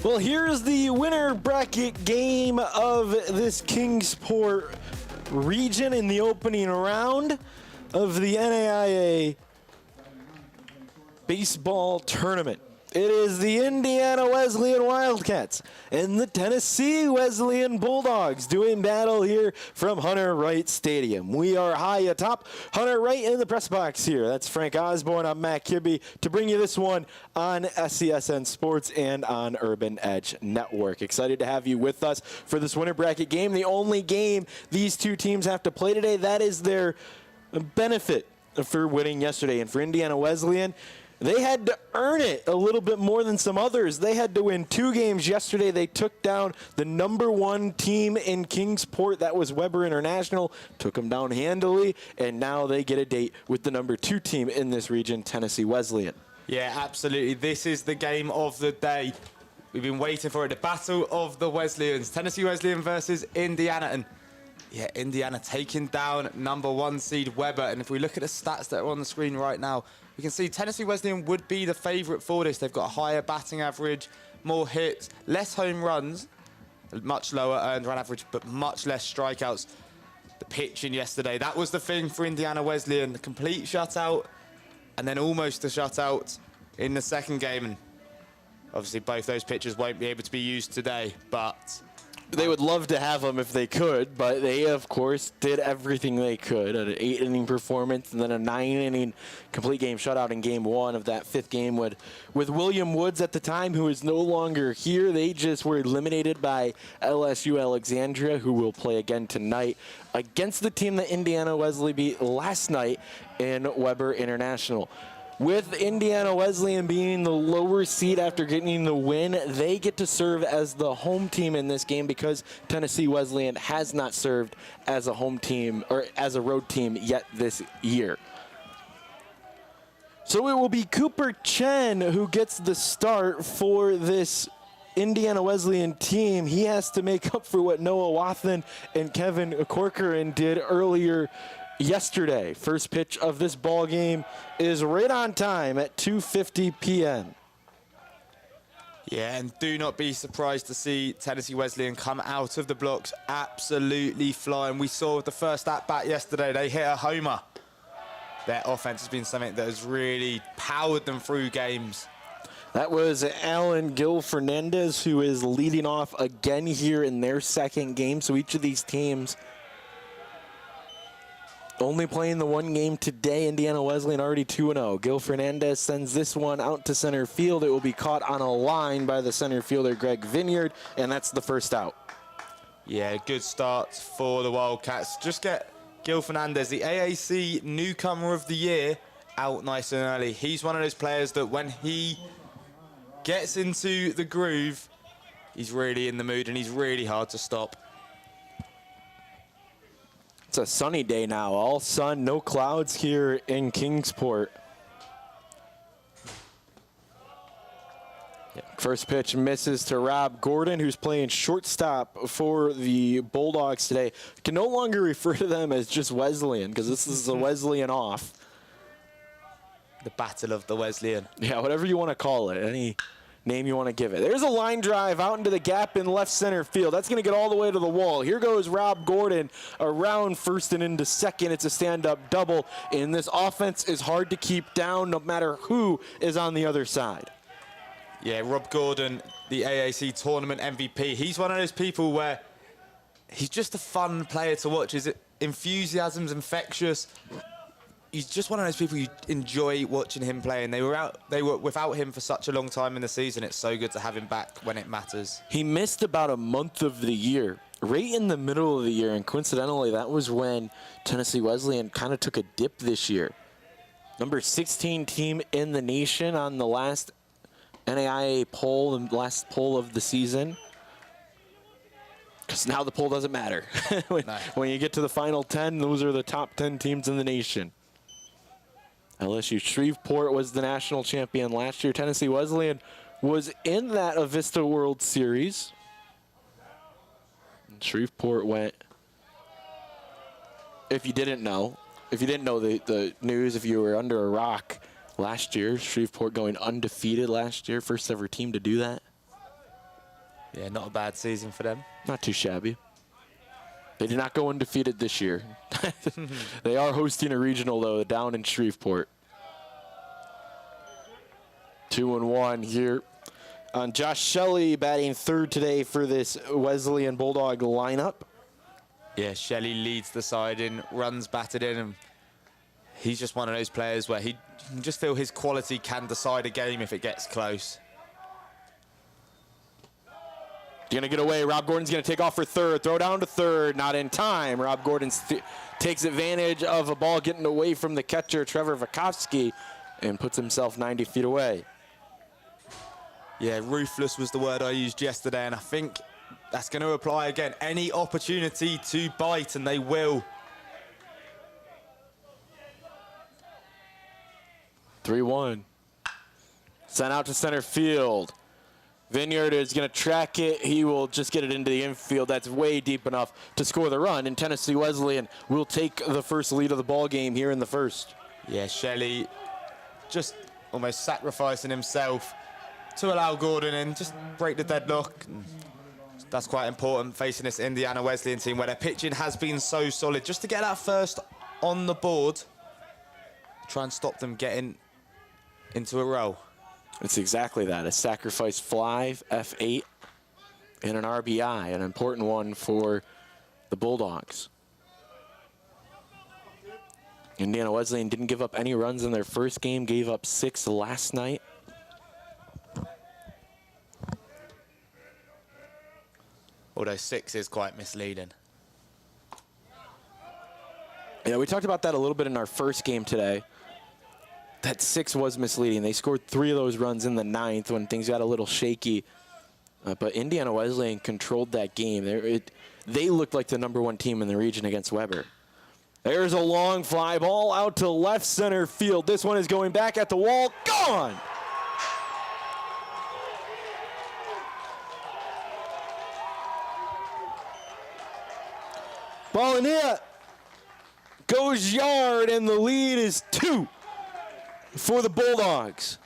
Well, here's the winner bracket game of this Kingsport region in the opening round of the NAIA baseball tournament. It is the Indiana Wesleyan Wildcats and the Tennessee Wesleyan Bulldogs doing battle here from Hunter Wright Stadium. We are high atop Hunter Wright in the press box here. That's Frank Osborne. I'm Matt Kibbe to bring you this one on SCSN Sports and on Urban Edge Network. Excited to have you with us for this winter bracket game. The only game these two teams have to play today. That is their benefit for winning yesterday. And for Indiana Wesleyan, they had to earn it a little bit more than some others. They had to win 2 games yesterday. They took down the #1 team in Kingsport. That was Weber International. Took them down handily, and now they get a date with the #2 team in this region, Tennessee Wesleyan. Yeah, absolutely. This is the game of the day. We've been waiting for it. The battle of the Wesleyans. Tennessee Wesleyan versus Indiana. And yeah, Indiana taking down #1 seed Weber. And if we look at the stats that are on the screen right now, we can see Tennessee Wesleyan would be the favourite for this. They've got a higher batting average, more hits, less home runs, much lower earned run average, but much less strikeouts. The pitching yesterday, that was the thing for Indiana Wesleyan. The complete shutout and then almost a shutout in the second game. And obviously both those pitchers won't be able to be used today, but they would love to have them if they could, but they, of course, did everything they could. An 8-inning performance and then a 9-inning complete game shutout in game 1 of that 5th game with William Woods at the time, who is no longer here. They just were eliminated by LSU Alexandria, who will play again tonight against the team that Indiana Wesleyan beat last night in Weber International. With Indiana Wesleyan being the lower seed after getting the win, they get to serve as the home team in this game because Tennessee Wesleyan has not served as a home team or as a road team yet this year. So it will be Cooper Chen who gets the start for this Indiana Wesleyan team. He has to make up for what Noah Wathen and Kevin Corcoran did earlier yesterday. First pitch of this ball game is right on time at 2:50 p.m. Yeah, and do not be surprised to see Tennessee Wesleyan come out of the blocks absolutely flying. We saw the first at-bat yesterday, they hit a homer. Their offense has been something that has really powered them through games. That was Alan Gil Fernandez, who is leading off again here in their second game. So each of these teams only playing the one game today. Indiana Wesleyan already 2-0. Gil Fernandez sends this one out to center field. It will be caught on a line by the center fielder, Greg Vineyard, and that's the first out. Yeah, good start for the Wildcats. Just get Gil Fernandez, the AAC Newcomer of the Year, out nice and early. He's one of those players that when he gets into the groove, he's really in the mood and he's really hard to stop. It's a sunny day now, all sun, no clouds here in Kingsport. First pitch misses to Rob Gordon, who's playing shortstop for the Bulldogs today. Can no longer refer to them as just Wesleyan because this is a Wesleyan off. The Battle of the Wesleyan. Yeah, whatever you want to call it. Any name you want to give it. There's a line drive out into the gap in left center field. That's going to get all the way to the wall. Here goes Rob Gordon around first and into second. It's a stand-up double, and this offense is hard to keep down no matter who is on the other side. Yeah, Rob Gordon, the AAC tournament MVP. He's one of those people where he's just a fun player to watch. His enthusiasm's infectious. He's just one of those people you enjoy watching him play, and they were without him for such a long time in the season. It's so good to have him back when it matters. He missed about a month of the year, right in the middle of the year, and coincidentally, that was when Tennessee Wesleyan kind of took a dip this year. Number 16 team in the nation on the last NAIA poll, the last poll of the season. Because now the poll doesn't matter. When you get to the final 10, those are the top 10 teams in the nation. LSU Shreveport was the national champion last year. Tennessee Wesleyan was in that Avista World Series. And Shreveport went, if you didn't know the news, if you were under a rock last year, Shreveport going undefeated last year, first ever team to do that. Yeah, not a bad season for them. Not too shabby. They did not go undefeated this year. They are hosting a regional, though, down in Shreveport. 2-1 here. Josh Shelley batting third today for this Wesleyan Bulldog lineup. Yeah, Shelley leads the side in, runs batted in, and he's just one of those players where he can just feel his quality can decide a game if it gets close. Going to get away. Rob Gordon's going to take off for third. Throw down to third. Not in time. Rob Gordon takes advantage of a ball getting away from the catcher, Trevor Vakovsky, and puts himself 90 feet away. Yeah, ruthless was the word I used yesterday, and I think that's going to apply again. Any opportunity to bite, and they will. 3-1. Sent out to center field. Vineyard is going to track it. He will just get it into the infield. That's way deep enough to score the run. And Tennessee Wesleyan will take the first lead of the ball game here in the first. Yeah, Shelley just almost sacrificing himself to allow Gordon in, just break the deadlock. That's quite important facing this Indiana Wesleyan team where their pitching has been so solid. Just to get that first on the board, try and stop them getting into a row. It's exactly that, a sacrifice fly, F8, and an RBI, an important one for the Bulldogs. Indiana Wesleyan didn't give up any runs in their first game, gave up 6 last night. Although 6 is quite misleading. Yeah, we talked about that a little bit in our first game today. That 6 was misleading. They scored 3 of those runs in the 9th when things got a little shaky. But Indiana Wesleyan controlled that game. They looked like the #1 team in the region against Weber. There's a long fly ball out to left center field. This one is going back at the wall. Gone! Ball in it. Goes yard, and the lead is 2 for the Bulldogs.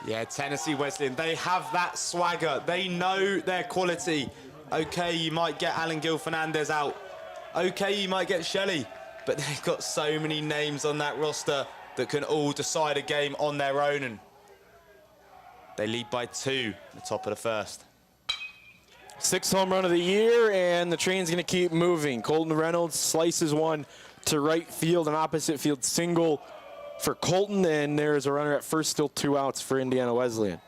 Yeah, Tennessee Wesleyan, they have that swagger. They know their quality. Okay, you might get Alan Gil Fernandez out. Okay, you might get Shelley. But they've got so many names on that roster that can all decide a game on their own. And they lead by 2 at the top of the first. 6th home run of the year, and the train's going to keep moving. Colton Reynolds slices one to right field, an opposite field single for Colton, and there's a runner at first, still 2 outs for Indiana Wesleyan.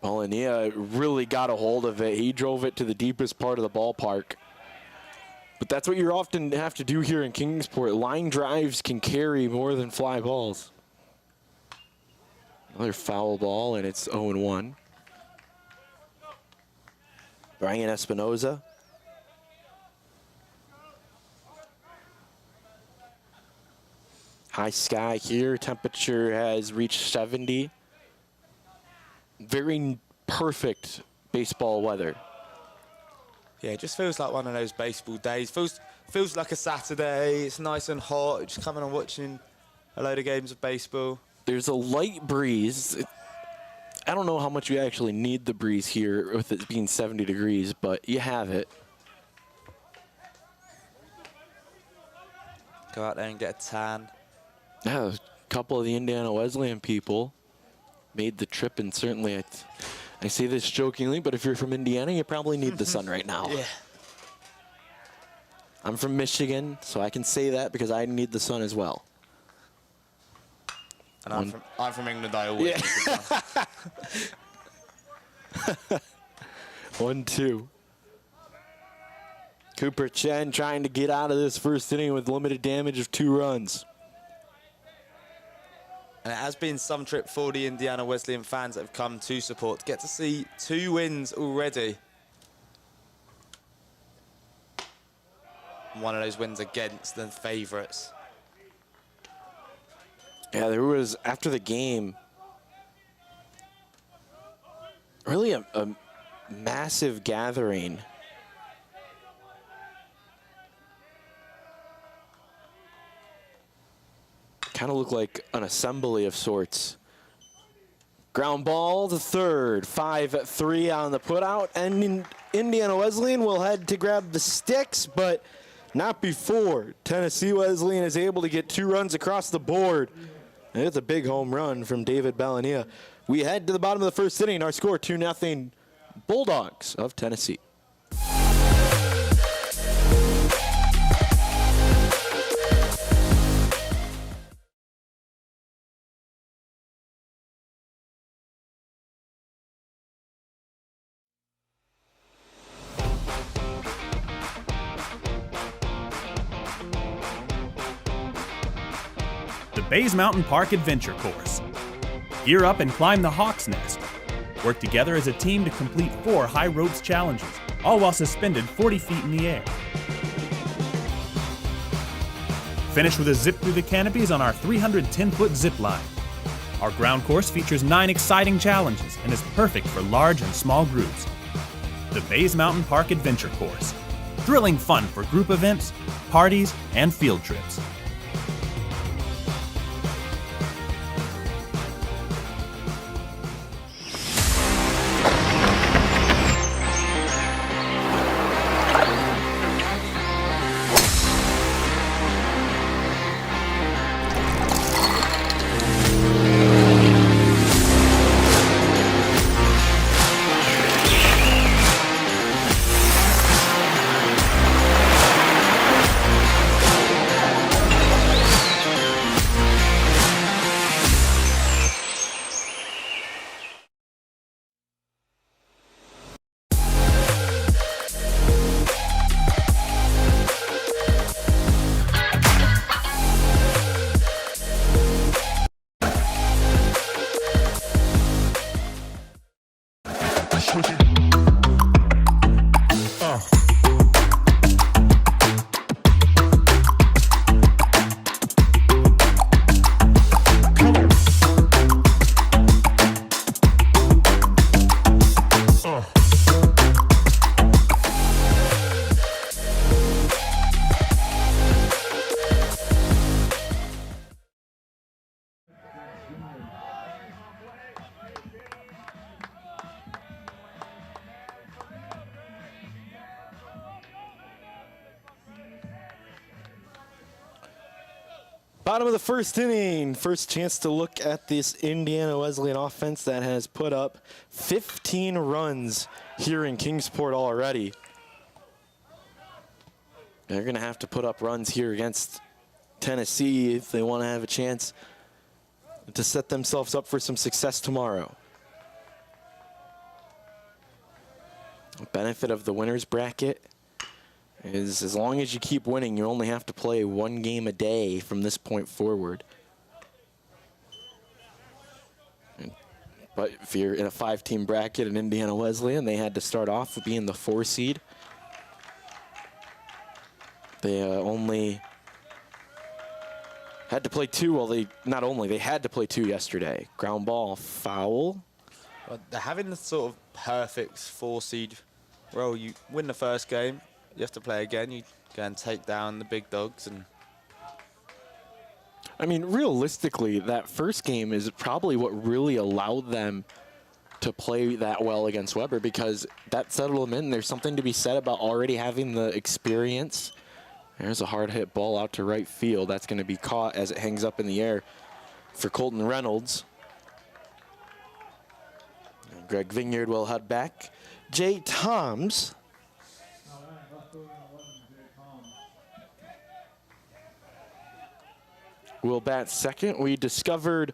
Polania really got a hold of it. He drove it to the deepest part of the ballpark. But that's what you often have to do here in Kingsport. Line drives can carry more than fly balls. Another foul ball, and it's 0-1. Brian Espinoza. High sky here. Temperature has reached 70. Very perfect baseball weather. Yeah, it just feels like one of those baseball days. Feels like a Saturday. It's nice and hot. Just coming and watching a load of games of baseball. There's a light breeze. I don't know how much you actually need the breeze here with it being 70 degrees, but you have it. Go out there and get a tan. Yeah, a couple of the Indiana Wesleyan people made the trip, and certainly I say this jokingly, but if you're from Indiana, you probably need the sun right now. Yeah. I'm from Michigan, so I can say that because I need the sun as well. And I'm from England, I always need the sun. 1-2. Cooper Chen trying to get out of this first inning with limited damage of 2 runs. And it has been some trip for the Indiana Wesleyan fans that have come to support. Get to see 2 wins already. One of those wins against the favourites. Yeah, there was, after the game, really a massive gathering. Kind of look like an assembly of sorts. Ground ball to third, 5-3 on the putout, and Indiana Wesleyan will head to grab the sticks, but not before Tennessee Wesleyan is able to get 2 runs across the board. And it's a big home run from David Bellania. We head to the bottom of the first inning. Our score 2-0 Bulldogs of Tennessee. The Bays Mountain Park Adventure Course. Gear up and climb the Hawk's Nest. Work together as a team to complete 4 high ropes challenges, all while suspended 40 feet in the air. Finish with a zip through the canopies on our 310-foot zip line. Our ground course features 9 exciting challenges and is perfect for large and small groups. The Bays Mountain Park Adventure Course. Thrilling fun for group events, parties, and field trips. Bottom of the first inning. First chance to look at this Indiana Wesleyan offense that has put up 15 runs here in Kingsport already. They're going to have to put up runs here against Tennessee if they want to have a chance to set themselves up for some success tomorrow. The benefit of the winner's bracket is as long as you keep winning, you only have to play 1 game a day from this point forward. But if you're in a 5-team bracket in Indiana Wesleyan, they had to start off with being the 4 seed. They only had to play 2. Well, they had to play 2 yesterday. Ground ball, foul. Well, they're having the sort of perfect 4 seed role. You win the first game, you have to play again. You go and take down the big dogs. And I mean, realistically, that first game is probably what really allowed them to play that well against Weber, because that settled them in. There's something to be said about already having the experience. There's a hard hit ball out to right field. That's going to be caught as it hangs up in the air for Colton Reynolds. And Greg Vineyard will head back. Jay Toms will bat second. We discovered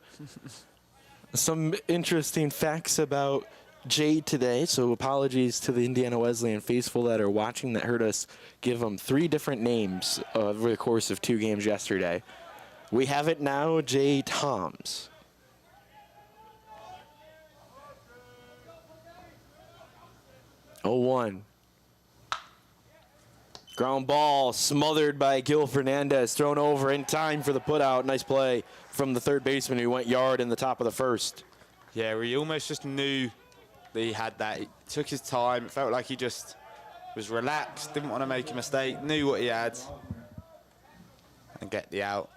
some interesting facts about Jay today, so apologies to the Indiana Wesleyan faithful that are watching that heard us give them 3 different names over the course of 2 games yesterday. We have it now, Jay Toms. Oh, 1. Ground ball smothered by Gil Fernandez, thrown over in time for the putout. Nice play from the third baseman who went yard in the top of the first. yeah, he almost just knew that he had that. He took his time. It felt like he just was relaxed, didn't want to make a mistake, knew what he had, and get the out.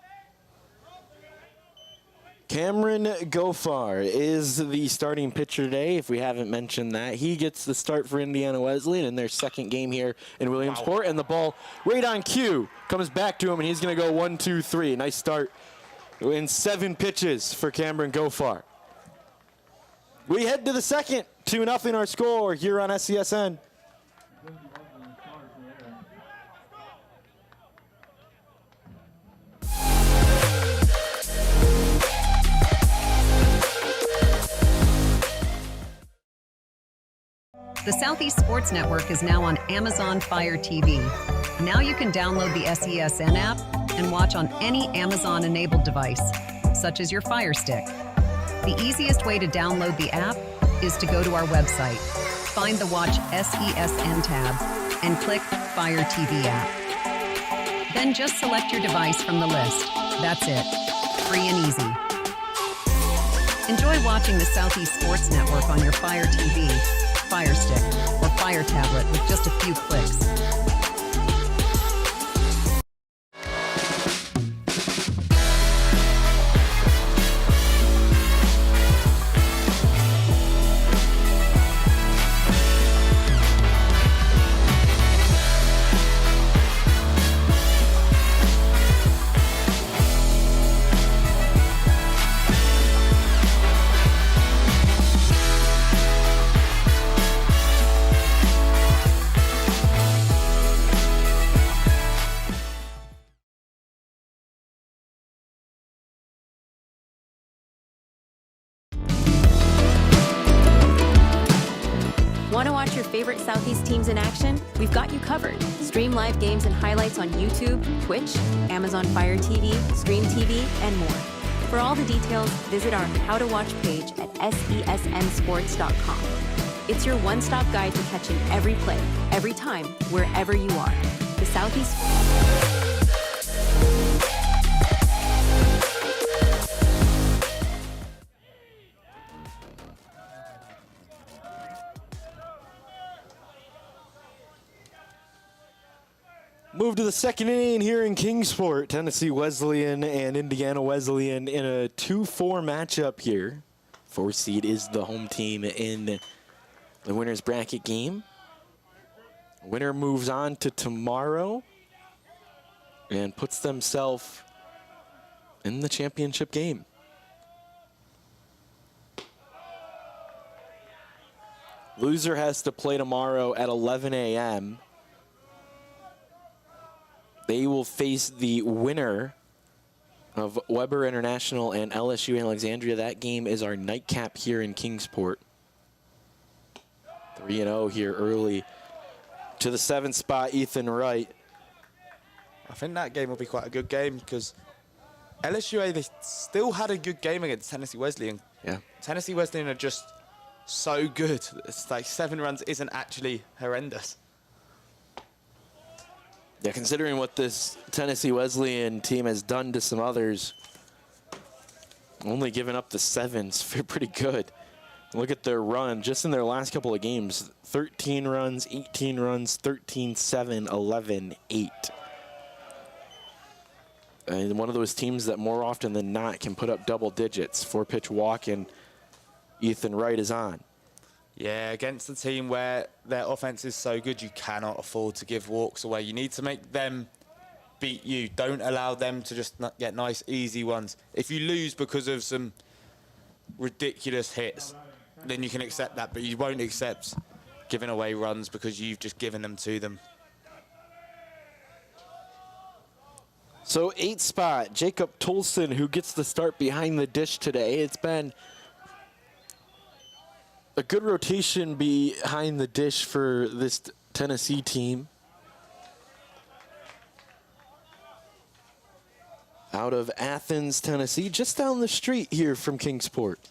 Cameron Gofar is the starting pitcher today, if we haven't mentioned that. He gets the start for Indiana Wesleyan in their second game here in Williamsport, and the ball right on cue comes back to him, and he's going to go 1-2-3. Nice start in 7 pitches for Cameron Gofar. We head to the second, 2-0 our score here on SCSN. The Southeast Sports Network is now on Amazon Fire TV. Now you can download the SESN app and watch on any Amazon-enabled device, such as your Fire Stick. The easiest way to download the app is to go to our website, find the Watch SESN tab, and click Fire TV app. Then just select your device from the list. That's it. Free and easy. Enjoy watching the Southeast Sports Network on your Fire TV, Fire Stick, or Fire tablet with just a few clicks. Want to watch your favorite Southeast teams in action? We've got you covered. Stream live games and highlights on YouTube, Twitch, Amazon Fire TV, Stream TV, and more. For all the details, visit our How to Watch page at sesnsports.com. It's your one-stop guide to catching every play, every time, wherever you are. The Southeast... Move to the second inning here in Kingsport. Tennessee Wesleyan and Indiana Wesleyan in a 2-4 matchup here. 4 seed is the home team in the winner's bracket game. Winner moves on to tomorrow and puts themselves in the championship game. Loser has to play tomorrow at 11 a.m. They will face the winner of Weber International and LSU Alexandria. That game is our nightcap here in Kingsport. 3-0 here early to the 7th spot, Ethan Wright. I think that game will be quite a good game because LSUA, they still had a good game against Tennessee Wesleyan. Yeah. Tennessee Wesleyan are just so good. It's like 7 runs isn't actually horrendous. Yeah, considering what this Tennessee Wesleyan team has done to some others, only giving up the 7s, pretty good. Look at their run, just in their last couple of games, 13 runs, 18 runs, 13, 7, 11, 8. And one of those teams that more often than not can put up double digits. 4-pitch walk, and Ethan Wright is on. Yeah, against a team where their offense is so good, you cannot afford to give walks away. You need to make them beat you. Don't allow them to just get nice, easy ones. If you lose because of some ridiculous hits, then you can accept that, but you won't accept giving away runs because you've just given them to them. So 8th spot, Jacob Tolson, who gets the start behind the dish today. It's been a good rotation behind the dish for this Tennessee team. Out of Athens, Tennessee, just down the street here from Kingsport.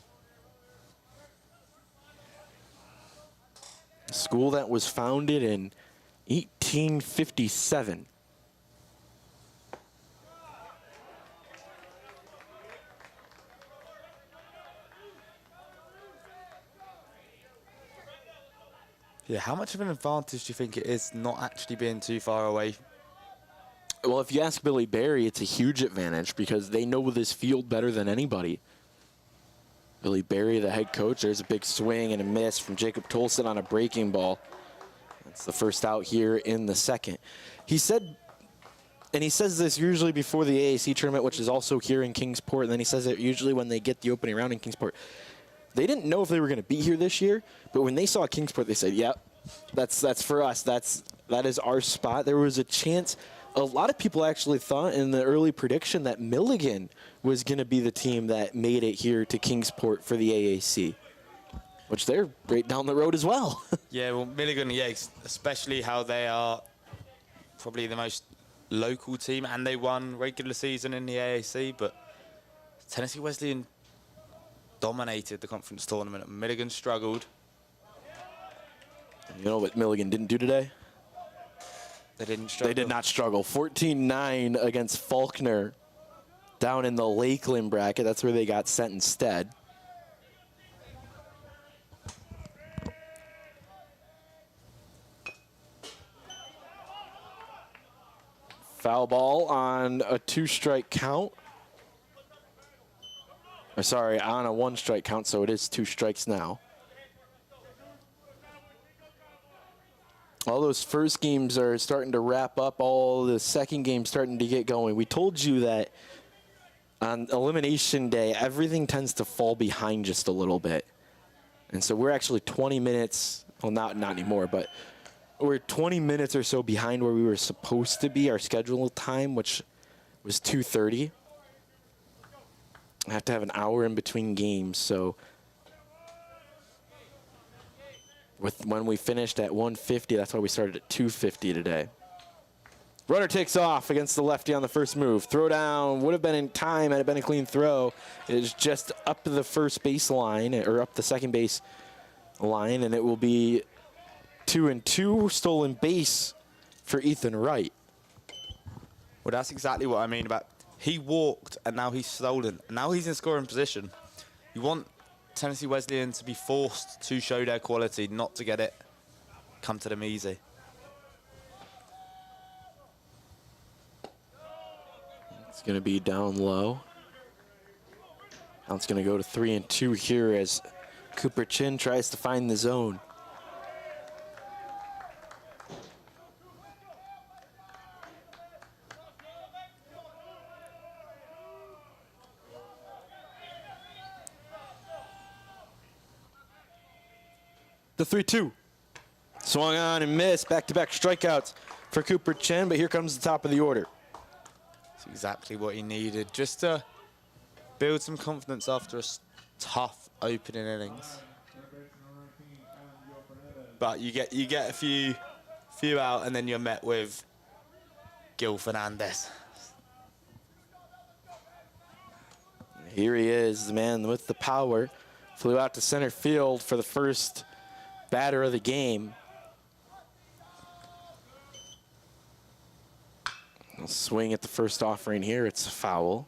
A school that was founded in 1857. Yeah, how much of an advantage do you think it is not actually being too far away? Well, if you ask Billy Barry, it's a huge advantage because they know this field better than anybody. Billy Berry, the head coach. There's a big swing and a miss from Jacob Tolson on a breaking ball. That's the first out here in the second. He said, and he says this usually before the AAC tournament, which is also here in Kingsport, and then he says it usually when they get the opening round in Kingsport. They didn't know if they were going to be here this year, but when they saw Kingsport, they said, yep, that's for us. That is our spot. There was a chance. A lot of people actually thought in the early prediction that Milligan was going to be the team that made it here to Kingsport for the AAC, which they're right down the road as well. Yeah, well, Milligan, yeah, especially how they are probably the most local team, and they won regular season in the AAC, but Tennessee Wesleyan dominated the conference tournament. Milligan struggled. You know what Milligan didn't do today? They didn't struggle. They did not struggle. 14-9 against Faulkner down in the Lakeland bracket. That's where they got sent instead. Foul ball on a 2-strike count. Or sorry, on a 1-strike count, so it is 2 strikes now. All those first games are starting to wrap up. All the second games starting to get going. We told you that on elimination day, everything tends to fall behind just a little bit. And so we're actually 20 minutes, well, not anymore, but we're 20 minutes or so behind where we were supposed to be, our scheduled time, which was 2:30. I have to have an hour in between games, so when we finished at 1:50, that's why we started at 2:50 today. Runner takes off against the lefty on the first move. Throw down would have been in time had it been a clean throw. It is just up the first base line, or up the second base line, and it will be 2-2, stolen base for Ethan Wright. Well, that's exactly what I mean about he walked and now he's stolen. Now he's in scoring position. You want Tennessee Wesleyan to be forced to show their quality, not to get it come to them easy. It's going to be down low. Now it's going to go to 3-2 here as Cooper Chin tries to find the zone. The 3-2. Swung on and missed. Back-to-back strikeouts for Cooper Chen, but here comes the top of the order. That's exactly what he needed, just to build some confidence after a tough opening innings. But you get a few out, and then you're met with Gil Fernandez. Here he is, the man with the power. Flew out to center field for the first batter of the game. I'll swing at the first offering here. It's a foul.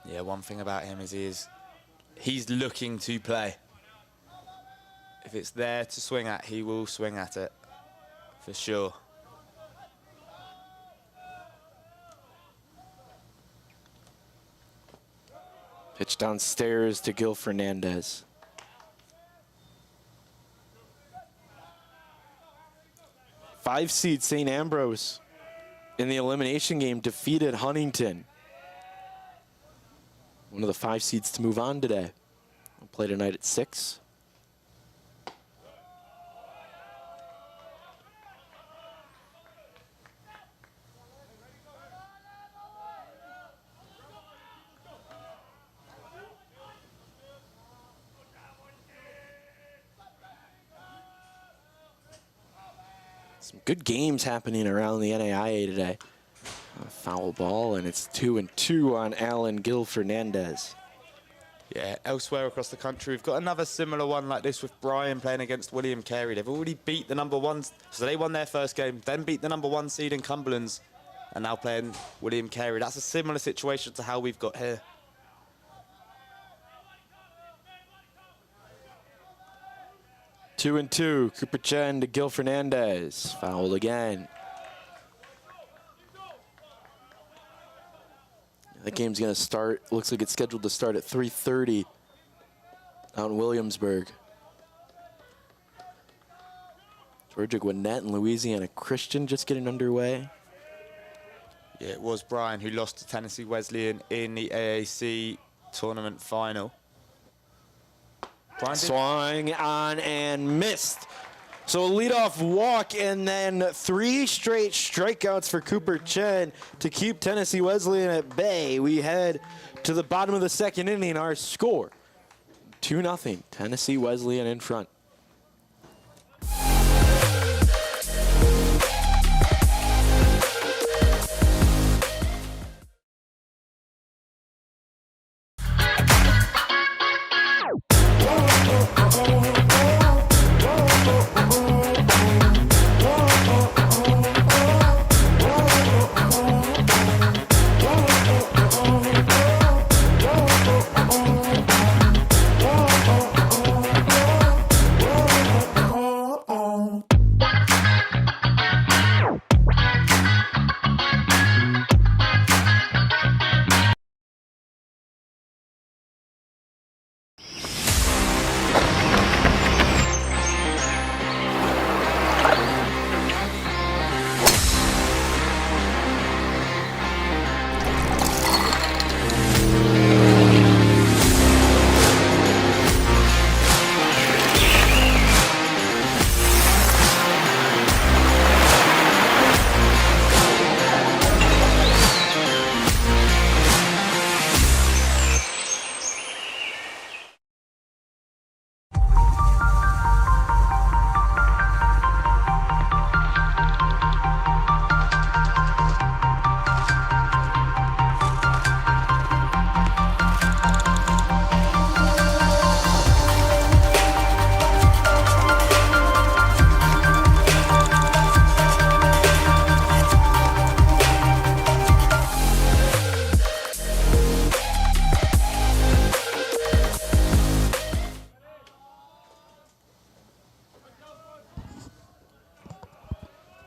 Yeah, one thing about him is he's looking to play. If it's there to swing at, he will swing at it, for sure. Pitch downstairs to Gil Fernandez. Five seed St. Ambrose in the elimination game defeated Huntington. One of the 5 seeds to move on today. We'll play tonight at 6. Some good games happening around the NAIA today. A foul ball, and it's 2-2 on Alan Gil Fernandez. Yeah, elsewhere across the country, we've got another similar one like this with Brian playing against William Carey. They've already beat the number 1, so they won their first game, then beat the number 1 seed in Cumberland's, and now playing William Carey. That's a similar situation to how we've got here. 2-2, Cooper Chen to Gil Fernandez. Fouled again. That game's going to start, looks like it's scheduled to start at 3:30 out in Williamsburg. Georgia Gwinnett and Louisiana Christian just getting underway. Yeah, it was Brian who lost to Tennessee Wesleyan in the AAC tournament final. Brian Swung on and missed. So a leadoff walk and then 3 straight strikeouts for Cooper Chen to keep Tennessee Wesleyan at bay. We head to the bottom of the second inning. Our score, 2-0, Tennessee Wesleyan in front.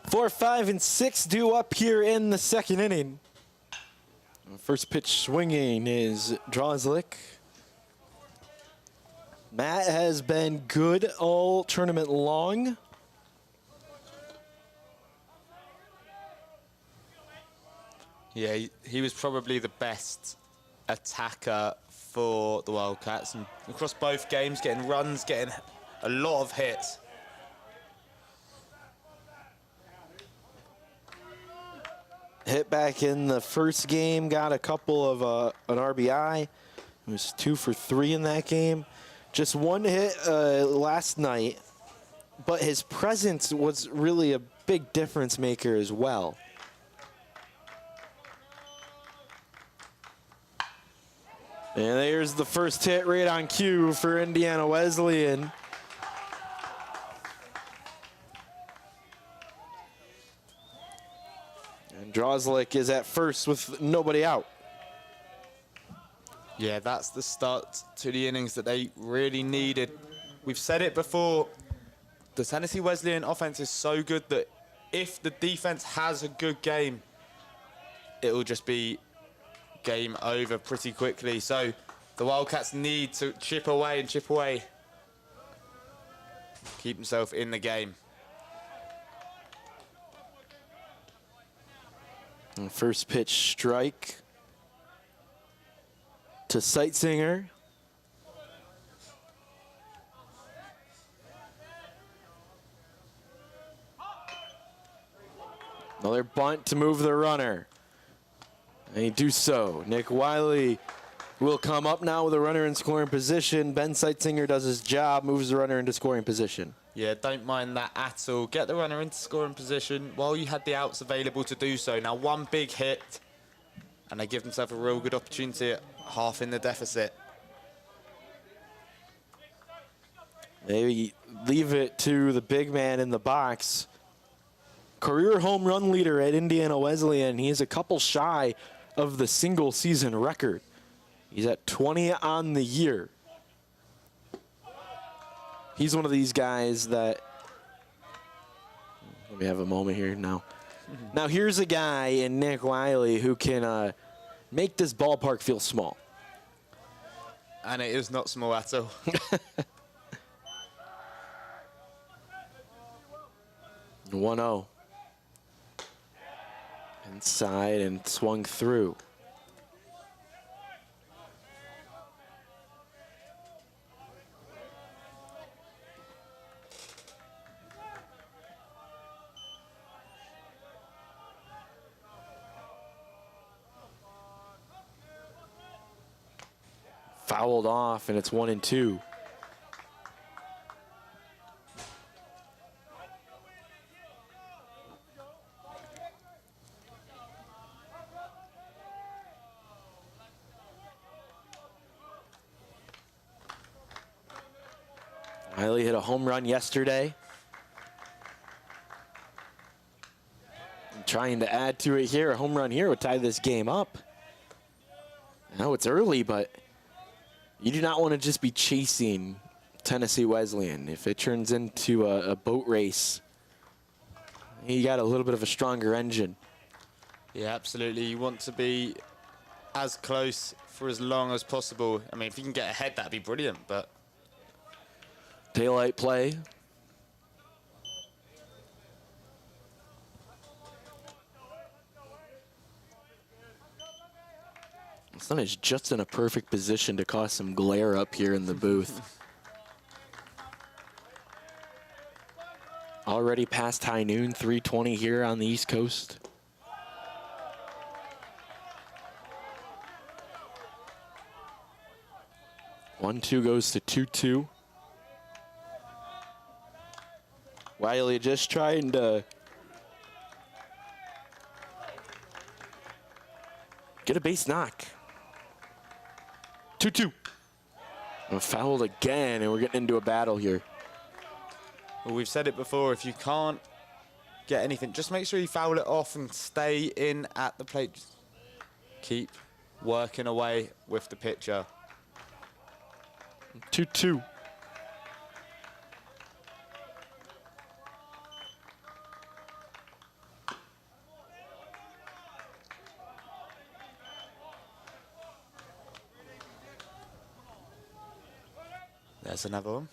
Four, 5, and 6 due up here in the second inning. First pitch swinging is Drozlik. Matt has been good all tournament long. Yeah, he was probably the best attacker for the Wildcats, and across both games, getting runs, getting a lot of hits. Hit back in the first game, got a couple of an RBI. It was 2 for 3 in that game. Just one hit last night, but his presence was really a big difference maker as well. And there's the first hit right on cue for Indiana Wesleyan. And Drozlik is at first with nobody out. Yeah, that's the start to the innings that they really needed. We've said it before, the Tennessee Wesleyan offense is so good that if the defense has a good game, it will just be game over pretty quickly. So the Wildcats need to chip away and chip away. Keep himself in the game. And first pitch strike to Sightzinger. Another bunt to move the runner. And they do so. Nick Wiley will come up now with a runner in scoring position. Ben Sightzinger does his job, moves the runner into scoring position. Yeah, don't mind that at all. Get the runner into scoring position while you had the outs available to do so. Now one big hit, and they give themselves a real good opportunity at half in the deficit. They leave it to the big man in the box. Career home run leader at Indiana Wesleyan. He's a couple shy of the single season record. He's at 20 on the year. He's one of these guys that, let me have a moment here now. Now here's a guy in Nick Wiley who can make this ballpark feel small. And it is not small at all. 1-0. Inside and swung through. Fouled off, and it's 1-2. Wiley hit a home run yesterday. And trying to add to it here. A home run here would tie this game up. I know it's early, but you do not want to just be chasing Tennessee Wesleyan. If it turns into a boat race, you got a little bit of a stronger engine. Yeah, absolutely. You want to be as close for as long as possible. I mean, if you can get ahead, that'd be brilliant, but... Daylight play. The sun is just in a perfect position to cause some glare up here in the booth. Already past high noon, 3:20 here on the East Coast. One-two goes to 2-2. Wiley just trying to get a base knock. 2-2. Fouled again, and we're getting into a battle here. Well, we've said it before, if you can't get anything, just make sure you foul it off and stay in at the plate. Just keep working away with the pitcher. 2-2. There's another one.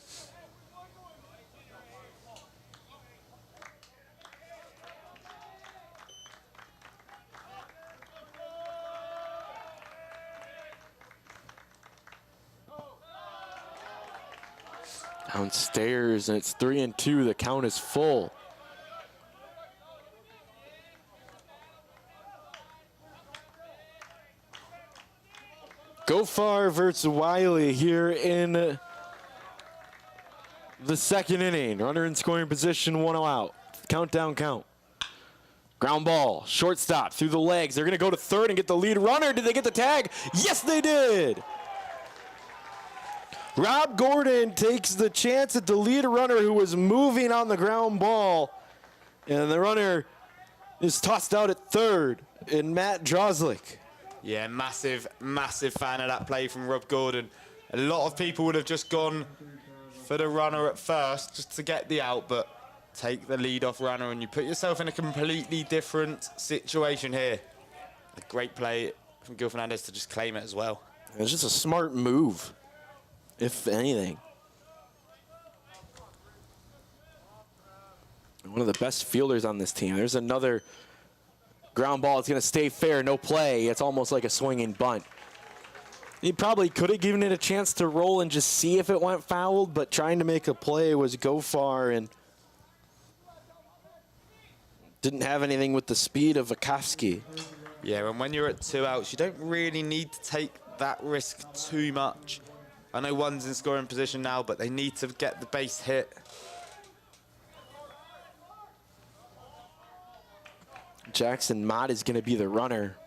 Downstairs, and it's 3-2. The count is full. Gofar versus Wiley here in the second inning. Runner in scoring position, 1-0 out. Countdown count. Ground ball, shortstop through the legs. They're going to go to third and get the lead runner. Did they get the tag? Yes, they did. Rob Gordon takes the chance at the lead runner who was moving on the ground ball. And the runner is tossed out at third in Matt Drozlik. Yeah, massive, massive fan of that play from Rob Gordon. A lot of people would have just gone for the runner at first just to get the out, but take the lead-off runner and you put yourself in a completely different situation here. A great play from Gil Fernandez to just claim it as well. It's just a smart move, if anything. One of the best fielders on this team. There's another ground ball. It's going to stay fair, no play. It's almost like a swinging bunt. He probably could have given it a chance to roll and just see if it went fouled, but trying to make a play was Gofar and didn't have anything with the speed of Vakovsky. Yeah, and when you're at 2 outs, you don't really need to take that risk too much. I know one's in scoring position now, but they need to get the base hit. Jackson Mott is going to be the runner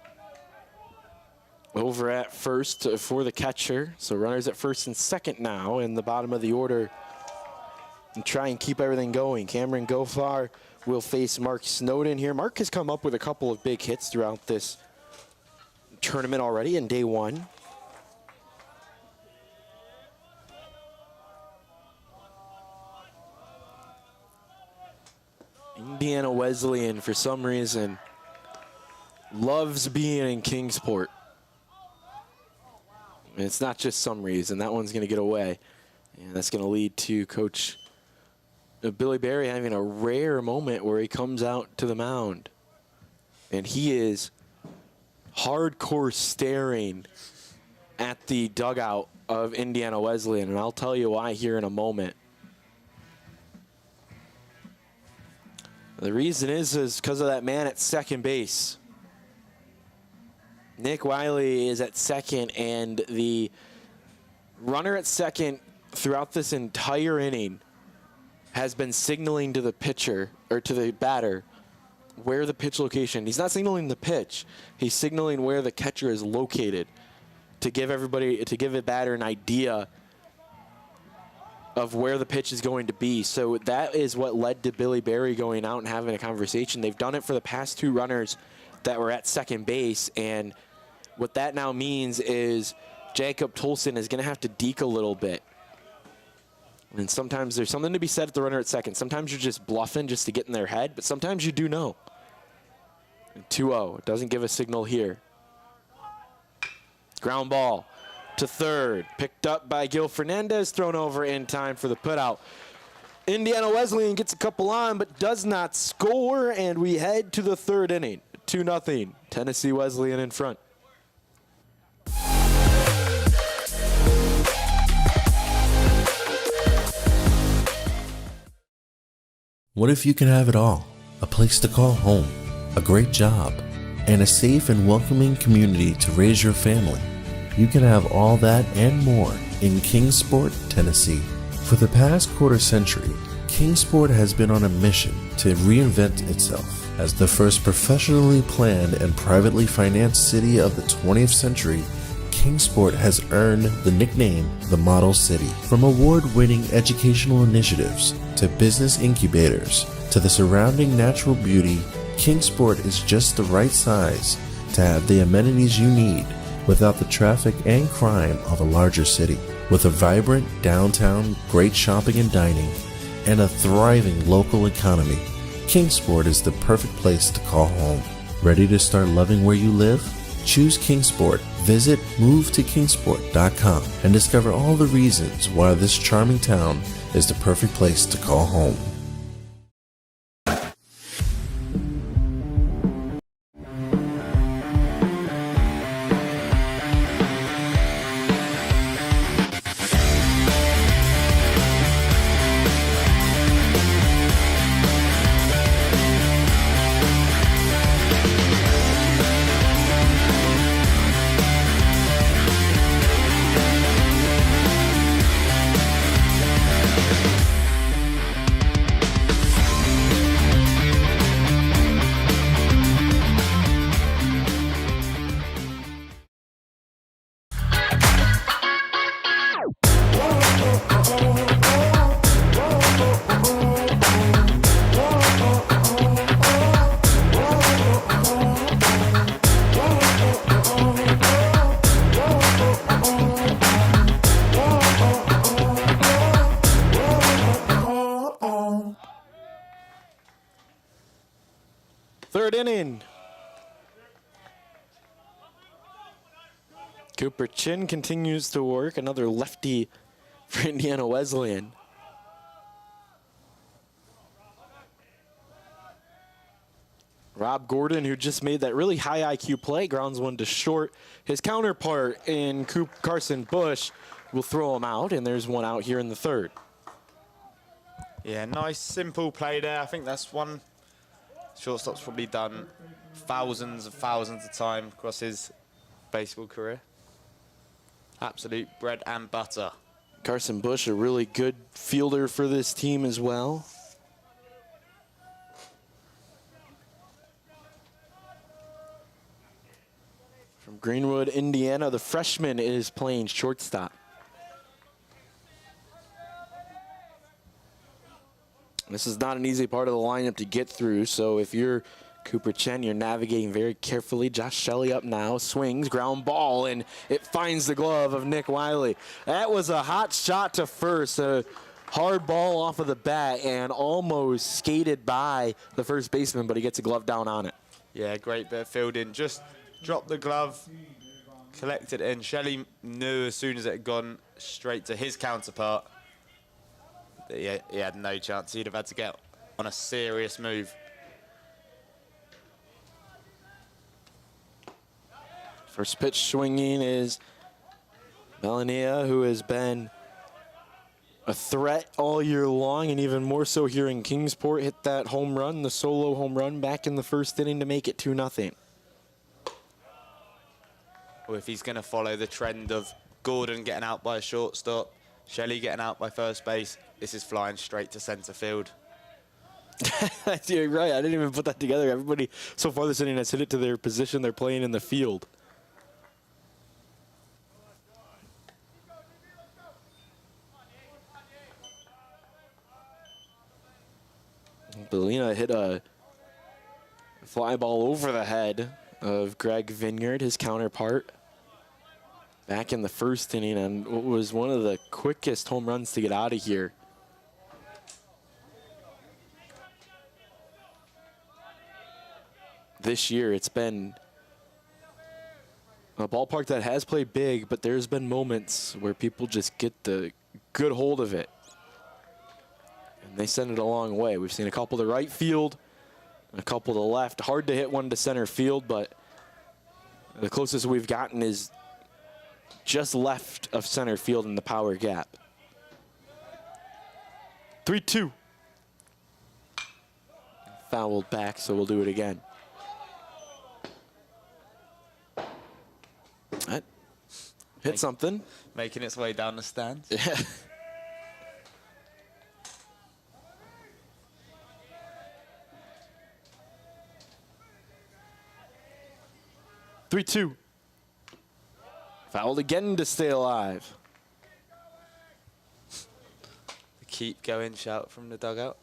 over at first for the catcher. So runners at first and second now in the bottom of the order and try and keep everything going. Cameron Gofar will face Mark Snowden here. Mark has come up with a couple of big hits throughout this tournament already in day one. Indiana Wesleyan, for some reason, loves being in Kingsport. And it's not just some reason. That one's going to get away. And that's going to lead to Coach Billy Berry having a rare moment where he comes out to the mound. And he is hardcore staring at the dugout of Indiana Wesleyan. And I'll tell you why here in a moment. The reason is because of that man at second base. Nick Wiley is at second, and the runner at second throughout this entire inning has been signaling to the pitcher, or to the batter, where the pitch location. He's not signaling the pitch. He's signaling where the catcher is located to give the batter an idea of where the pitch is going to be. So that is what led to Billy Berry going out and having a conversation. They've done it for the past 2 runners that were at second base, and what that now means is Jacob Tolson is going to have to deke a little bit. And sometimes there's something to be said at the runner at second. Sometimes you're just bluffing just to get in their head, but sometimes you do know. 2-0, doesn't give a signal here. Ground ball to third, picked up by Gil Fernandez, thrown over in time for the putout. Indiana Wesleyan gets a couple on, but does not score, and we head to the third inning. 2-0, Tennessee Wesleyan in front. What if you can have it all? A place to call home, a great job, and a safe and welcoming community to raise your family. You can have all that and more in Kingsport, Tennessee. For the past quarter century, Kingsport has been on a mission to reinvent itself as the first professionally planned and privately financed city of the 20th century. Kingsport has earned the nickname the Model City. From award-winning educational initiatives to business incubators to the surrounding natural beauty, Kingsport is just the right size to have the amenities you need without the traffic and crime of a larger city. With a vibrant downtown, great shopping and dining, and a thriving local economy, Kingsport is the perfect place to call home. Ready to start loving where you live? Choose Kingsport. Visit movetokingsport.com and discover all the reasons why this charming town is the perfect place to call home. Third inning. Cooper Chin continues to work. Another lefty for Indiana Wesleyan. Rob Gordon, who just made that really high IQ play, grounds one to short. His counterpart in Carson Bush will throw him out, and there's one out here in the third. Yeah, nice, simple play there. I think that's one shortstop's probably done thousands of time across his baseball career. Absolute bread and butter. Carson Bush, a really good fielder for this team as well. From Greenwood, Indiana, the freshman is playing shortstop. This is not an easy part of the lineup to get through, so if you're Cooper Chen, you're navigating very carefully. Josh Shelley up now, swings, ground ball, and it finds the glove of Nick Wiley. That was a hot shot to first, a hard ball off of the bat, and almost skated by the first baseman, but he gets a glove down on it. Yeah, great bit of fielding. Just dropped the glove collected in. Shelley knew as soon as it had gone straight to his counterpart that he had no chance. He'd have had to get on a serious move. First pitch swinging is Melania, who has been a threat all year long, and even more so here in Kingsport. Hit that home run, the solo home run back in the first inning to make it 2-0. Or if he's going to follow the trend of Gordon getting out by a shortstop, Shelley getting out by first base, this is flying straight to center field. You're right. I didn't even put that together. Everybody so far this inning has hit it to their position they're playing in the field. Belina hit a fly ball over the head of Greg Vineyard, his counterpart, back in the first inning, and what was one of the quickest home runs to get out of here. This year, it's been a ballpark that has played big, but there's been moments where people just get the good hold of it. And they send it a long way. We've seen a couple to right field, a couple to left. Hard to hit one to center field, but the closest we've gotten is just left of center field in the power gap. 3-2. Fouled back, so we'll do it again. That hit something. Making its way down the stands. Yeah. Three-two. Fouled again to stay alive. Keep going shout from the dugout.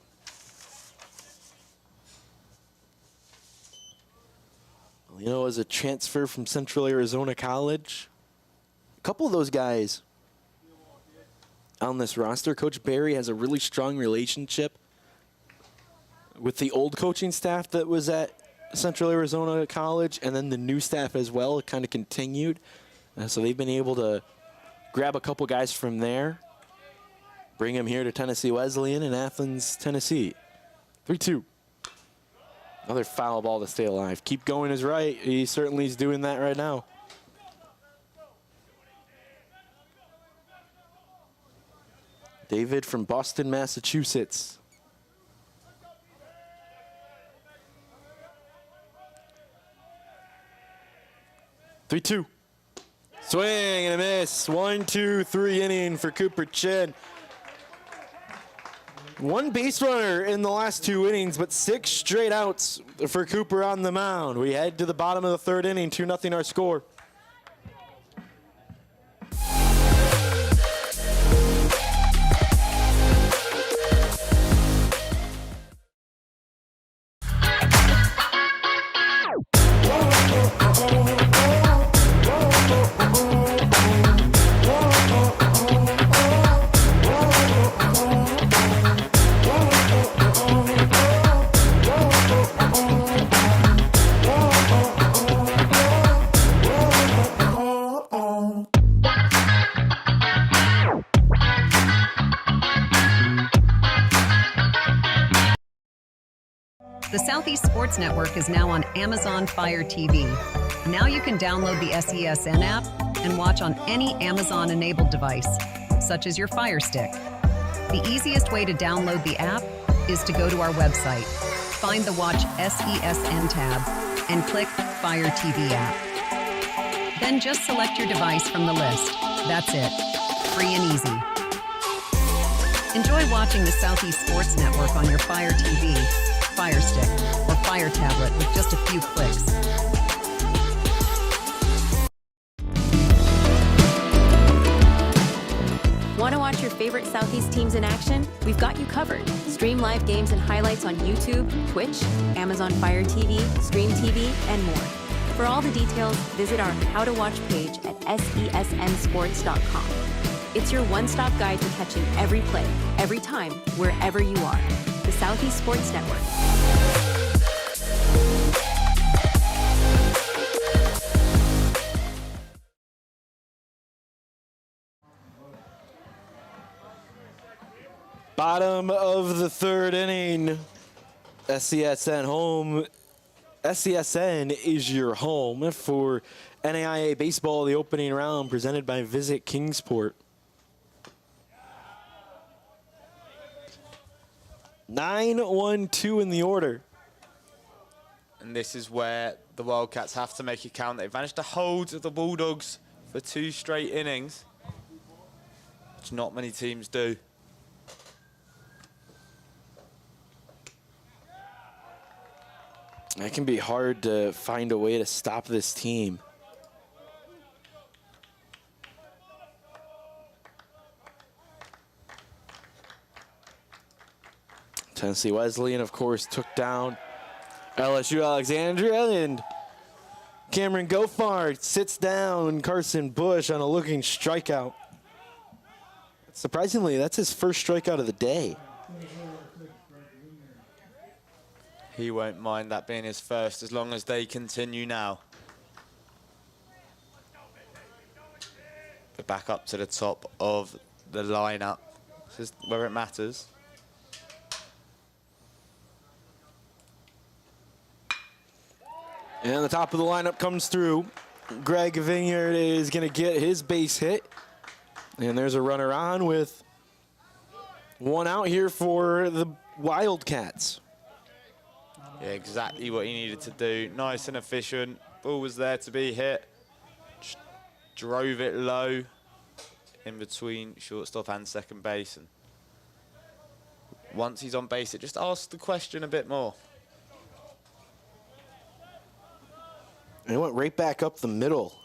You know, as a transfer from Central Arizona College, a couple of those guys on this roster, Coach Barry has a really strong relationship with the old coaching staff that was at Central Arizona College, and then the new staff as well. It kind of continued. So they've been able to grab a couple guys from there, bring them here to Tennessee Wesleyan in Athens, Tennessee. 3-2. Another foul ball to stay alive. Keep going is right. He certainly is doing that right now. David from Boston, Massachusetts. Three-two. Swing and a miss. 1-2-3 inning for Cooper Chin. One base runner in the last 2 innings, but 6 straight outs for Cooper on the mound. We head to the bottom of the 3rd inning, 2-0 our score. The Southeast Sports Network is now on Amazon Fire TV. Now you can download the SESN app and watch on any Amazon-enabled device, such as your Fire Stick. The easiest way to download the app is to go to our website, find the Watch SESN tab, and click Fire TV app. Then just select your device from the list. That's it. Free and easy. Enjoy watching the Southeast Sports Network on your Fire TV, Fire Stick, or Fire tablet with just a few clicks. Want to watch your favorite Southeast teams in action? We've got you covered. Stream live games and highlights on YouTube, Twitch, Amazon Fire TV, Stream TV, and more. For all the details, visit our How to Watch page at SESNsports.com. It's your one-stop guide to catching every play, every time, wherever you are. The Southeast Sports Network. Bottom of the third inning. SCSN home. SCSN is your home for NAIA Baseball, the opening round, presented by Visit Kingsport. 9-1-2 in the order. And this is where the Wildcats have to make it count. They've managed to hold the Bulldogs for 2 straight innings, which not many teams do. It can be hard to find a way to stop this team. Tennessee Wesleyan, of course, took down LSU Alexandria, and Cameron Goffard sits down Carson Bush on a looking strikeout. Surprisingly, that's his first strikeout of the day. He won't mind that being his first as long as they continue now. They're back up to the top of the lineup. This is where it matters. And the top of the lineup comes through. Greg Vineyard is going to get his base hit. And there's a runner on with one out here for the Wildcats. Yeah, exactly what he needed to do. Nice and efficient. Ball was there to be hit. Just drove it low in between shortstop and second base. And once he's on base, it just asks the question a bit more. And it went right back up the middle.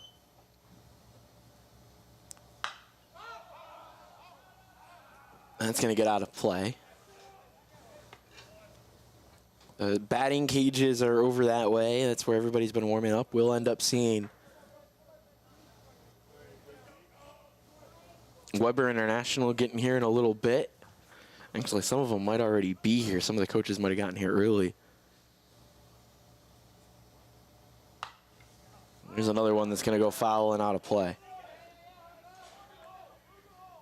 That's going to get out of play. The batting cages are over that way. That's where everybody's been warming up. We'll end up seeing Weber International getting here in a little bit. Actually, some of them might already be here. Some of the coaches might have gotten here early. There's another one that's going to go foul and out of play.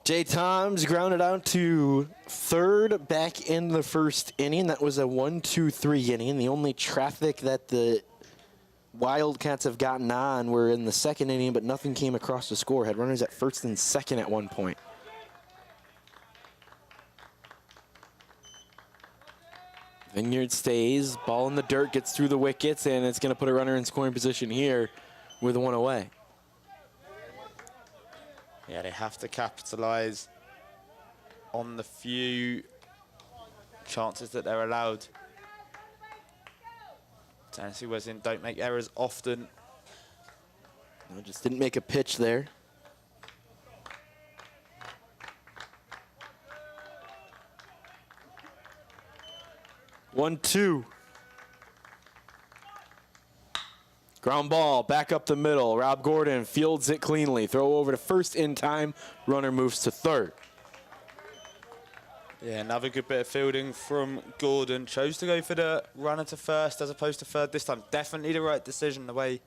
Jay Toms grounded out to third back in the first inning. That was a 1-2-3 inning. The only traffic that the Wildcats have gotten on were in the second inning, but nothing came across the score. Had runners at first and second at one point. Vineyard stays. Ball in the dirt, gets through the wickets, and it's going to put a runner in scoring position here with one away. Yeah, they have to capitalize on the few chances that they're allowed. Tennessee Wesleyan don't make errors often. No, just didn't make a pitch there. One, two. Ground ball, back up the middle. Rob Gordon fields it cleanly. Throw over to first in time. Runner moves to third. Yeah, another good bit of fielding from Gordon. Chose to go for the runner to first as opposed to third this time. Definitely the right decision. The way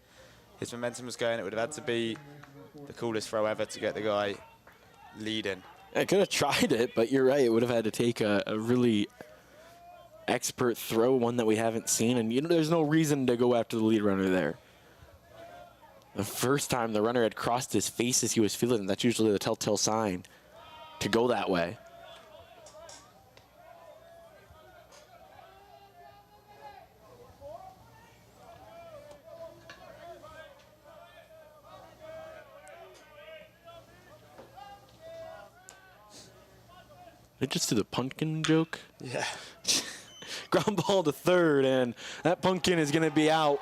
his momentum was going, it would have had to be the coolest throw ever to get the guy leading. I could have tried it, but you're right. It would have had to take a really expert throw, one that we haven't seen. And there's no reason to go after the lead runner there. The first time the runner had crossed his face as he was fielding, that's usually the telltale sign to go that way. Did I just do the pumpkin joke? Yeah. Ground ball to third, and that pumpkin is going to be out.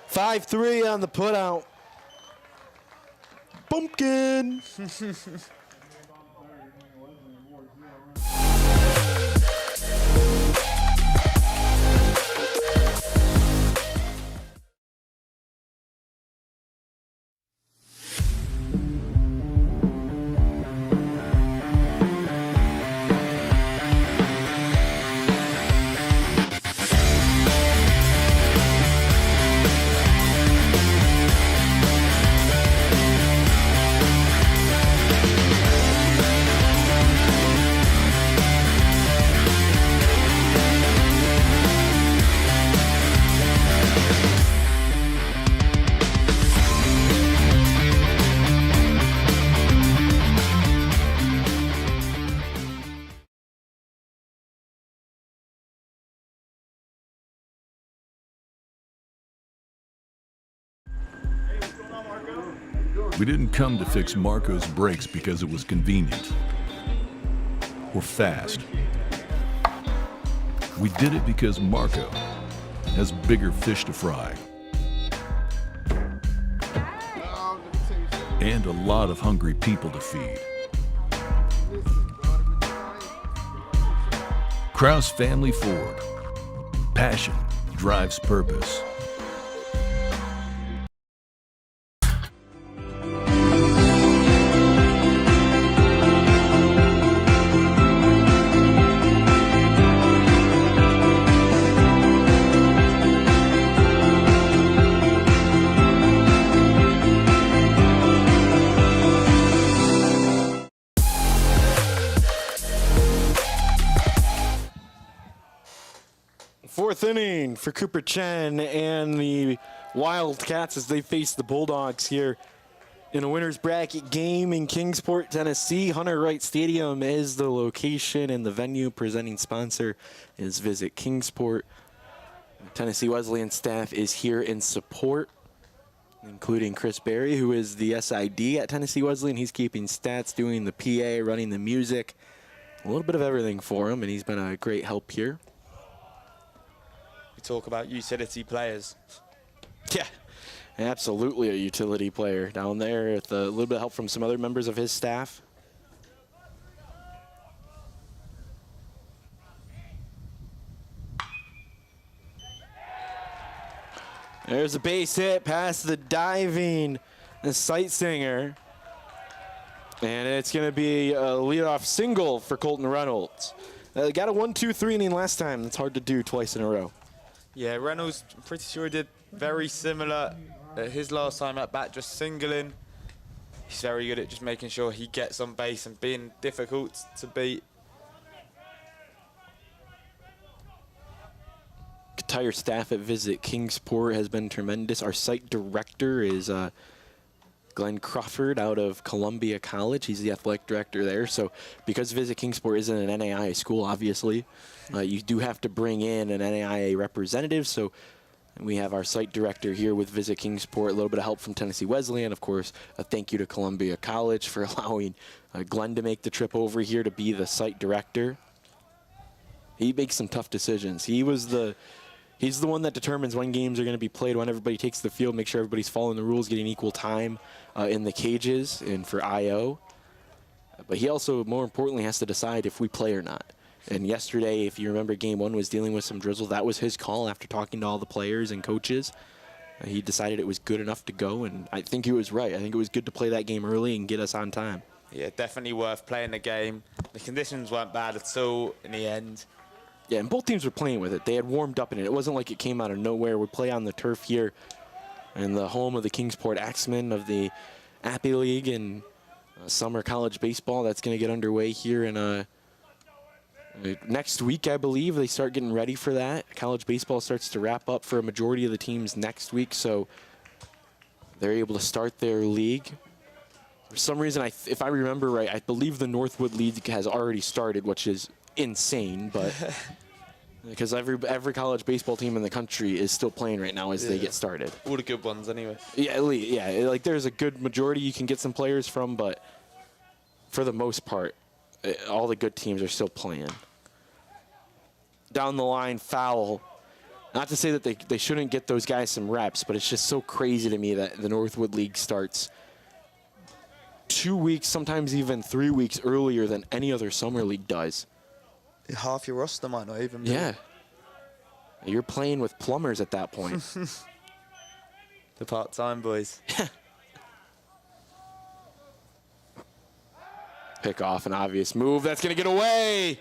5-3 on the putout. Pumpkin. We didn't come to fix Marco's brakes because it was convenient or fast. We did it because Marco has bigger fish to fry and a lot of hungry people to feed. Kraus Family Ford. Passion drives purpose. Fourth inning for Cooper Chen and the Wildcats as they face the Bulldogs here in a winner's bracket game in Kingsport, Tennessee. Hunter Wright Stadium is the location and the venue. Presenting sponsor is Visit Kingsport. Tennessee Wesleyan staff is here in support, including Chris Berry, who is the SID at Tennessee Wesleyan. He's keeping stats, doing the PA, running the music, a little bit of everything for him, and he's been a great help here. We talk about utility players. Yeah, absolutely a utility player down there with a little bit of help from some other members of his staff. There's a base hit past the diving sight singer. And it's going to be a leadoff single for Colton Reynolds. Got a 1-2-3 inning last time. That's hard to do twice in a row. Yeah, Reynolds, I'm pretty sure he did very similar his last time at bat, just singling. He's very good at just making sure he gets on base and being difficult to beat. Entire staff at Visit Kingsport has been tremendous. Our site director is Glenn Crawford out of Columbia College. He's the athletic director there. So because Visit Kingsport isn't an NAIA school, obviously, you do have to bring in an NAIA representative. So we have our site director here with Visit Kingsport, a little bit of help from Tennessee Wesleyan. Of course, a thank you to Columbia College for allowing Glenn to make the trip over here to be the site director. He makes some tough decisions. He's the one that determines when games are going to be played, when everybody takes the field, make sure everybody's following the rules, getting equal time in the cages and for IO. But he also, more importantly, has to decide if we play or not. And yesterday, if you remember, Game 1 was dealing with some drizzle. That was his call after talking to all the players and coaches. He decided it was good enough to go, and I think he was right. I think it was good to play that game early and get us on time. Yeah, definitely worth playing the game. The conditions weren't bad at all in the end. Yeah, and both teams were playing with it. They had warmed up in it. It wasn't like it came out of nowhere. We play on the turf here in the home of the Kingsport Axemen of the Appy League and summer college baseball. That's going to get underway here in next week, I believe. They start getting ready for that. College baseball starts to wrap up for a majority of the teams next week, so they're able to start their league. For some reason, if I remember right, I believe the Northwood League has already started, which is insane, but because every college baseball team in the country is still playing right now as they get started. All the good ones, anyway. Yeah, like there's a good majority you can get some players from, but for the most part, all the good teams are still playing. Down the line, foul. Not to say that they shouldn't get those guys some reps, but it's just so crazy to me that the Northwood League starts 2 weeks, sometimes even 3 weeks earlier than any other summer league does. Half your roster might not even be. Yeah. You're playing with plumbers at that point. The part-time boys. Pick off, an obvious move. That's going to get away.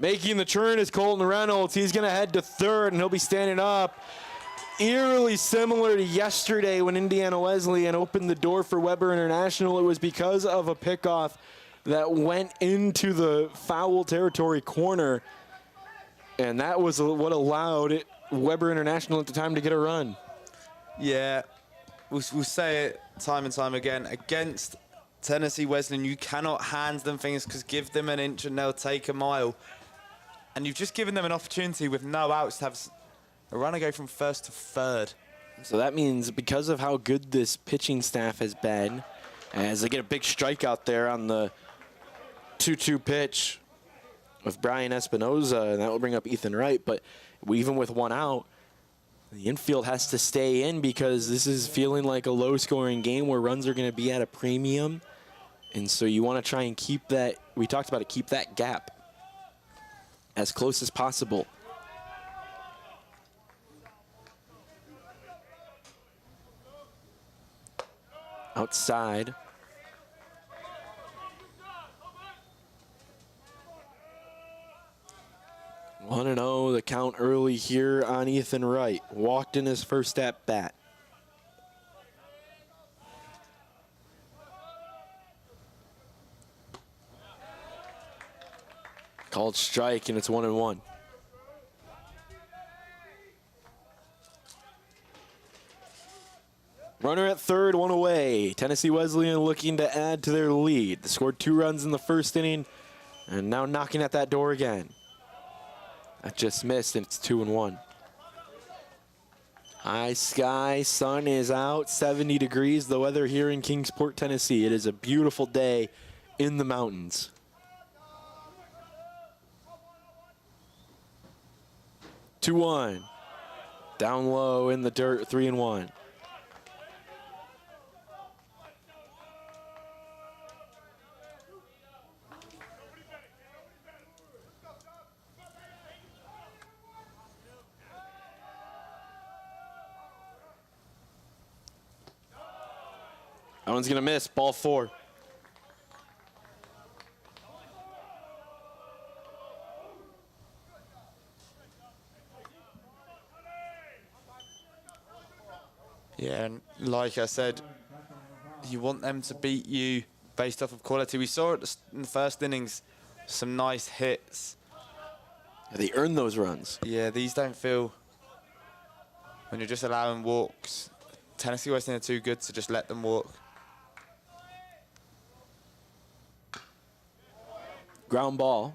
Making the turn is Colton Reynolds. He's going to head to third, and he'll be standing up. Eerily similar to yesterday when Indiana Wesleyan opened the door for Weber International. It was because of a pickoff that went into the foul territory corner, and that was what allowed Weber International at the time to get a run. Yeah, we'll say it time and time again. Against Tennessee Wesleyan, you cannot hand them things because give them an inch and they'll take a mile. And you've just given them an opportunity with no outs to have a runner go from first to third. So that means because of how good this pitching staff has been, as they get a big strikeout there on the 2-2 pitch with Brian Espinoza, and that will bring up Ethan Wright. But even with one out, the infield has to stay in because this is feeling like a low-scoring game where runs are going to be at a premium. And so you want to try and keep that, we talked about it, keep that gap as close as possible. Outside. 1-0, the count early here on Ethan Wright. Walked in his first at bat. Called strike, and it's 1-1. Runner at third, one away. Tennessee Wesleyan looking to add to their lead. They scored 2 runs in the first inning, and now knocking at that door again. That just missed, and it's 2-1. High sky, sun is out, 70 degrees. The weather here in Kingsport, Tennessee. It is a beautiful day in the mountains. Two one, down low in the dirt, 3-1. That one's gonna miss, ball 4. Yeah, and like I said, you want them to beat you based off of quality. We saw it in the first innings, some nice hits. Yeah, they earned those runs. Yeah, these don't feel, when you're just allowing walks, Tennessee Wesleyan are too good to just let them walk. Ground ball.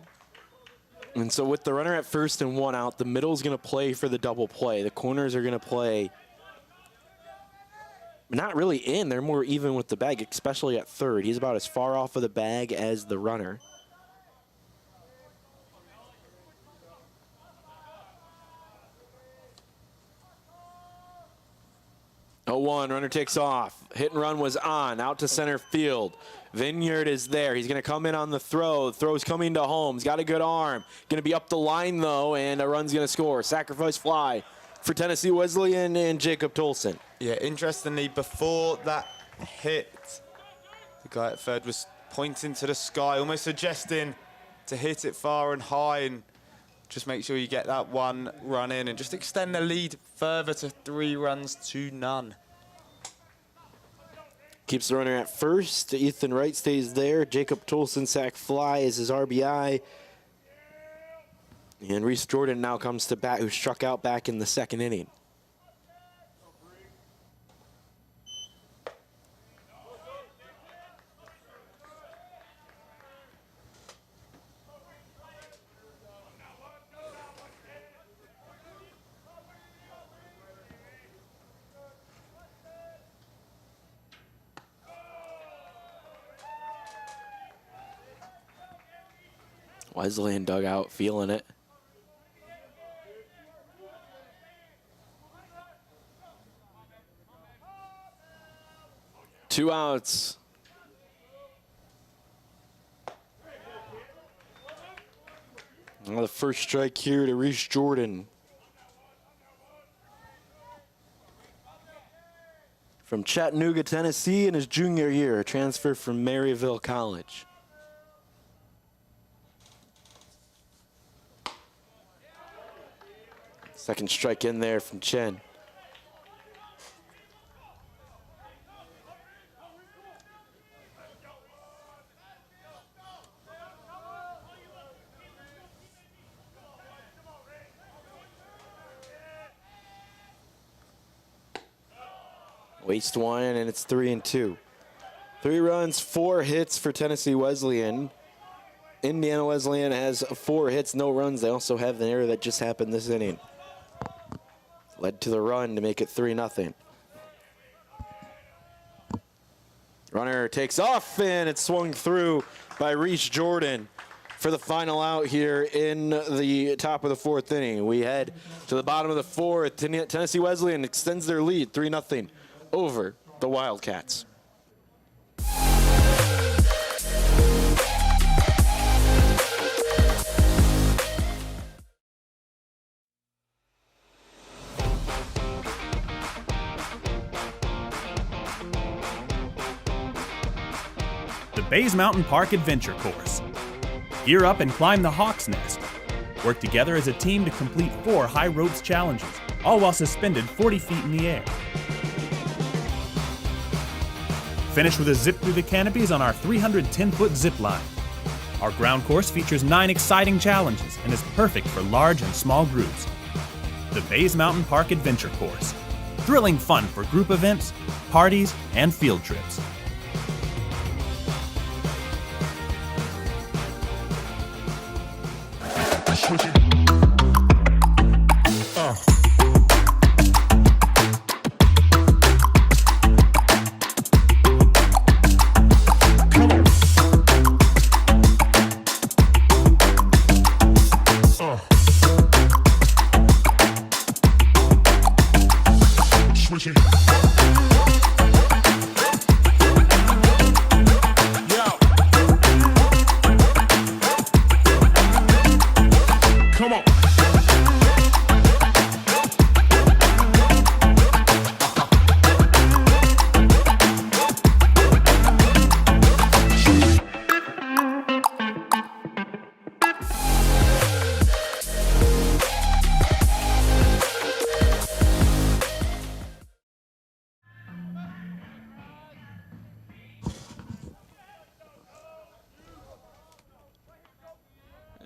And so with the runner at first and 1 out, the middle's gonna play for the double play. The corners are gonna play not really in, they're more even with the bag, especially at third. He's about as far off of the bag as the runner. Oh, 1, runner takes off. Hit and run was on, out to center field. Vineyard is there. He's going to come in on the throw. Throw's coming to Holmes. Got a good arm. Going to be up the line, though, and a run's going to score. Sacrifice fly for Tennessee Wesleyan and Jacob Tolson. Yeah, interestingly, before that hit, the guy at third was pointing to the sky, almost suggesting to hit it far and high and just make sure you get that 1 run in and just extend the lead further to 3 runs to none. Keeps the runner at first. Ethan Wright stays there. Jacob Tolson sack fly is his RBI. And Reese Jordan now comes to bat, who struck out back in the second inning. Wesleyan dugout feeling it. Two outs. Well, the first strike here to Reese Jordan. From Chattanooga, Tennessee in his junior year, a transfer from Maryville College. Second strike in there from Chen. Waste 1, and it's 3-2. 3 runs, 4 hits for Tennessee Wesleyan. Indiana Wesleyan has 4 hits, no runs. They also have the error that just happened this inning. led to the run to make it 3-0. Runner takes off, and it's swung through by Reese Jordan for the final out here in the top of the 4th inning. We head to the bottom of the 4th. Tennessee Wesleyan extends their lead 3-0 over the Wildcats. The Bays Mountain Park Adventure Course. Gear up and climb the Hawk's Nest. Work together as a team to complete 4 high ropes challenges, all while suspended 40 feet in the air. Finish with a zip through the canopies on our 310-foot zip line. Our ground course features 9 exciting challenges and is perfect for large and small groups. The Bays Mountain Park Adventure Course. Thrilling fun for group events, parties, and field trips.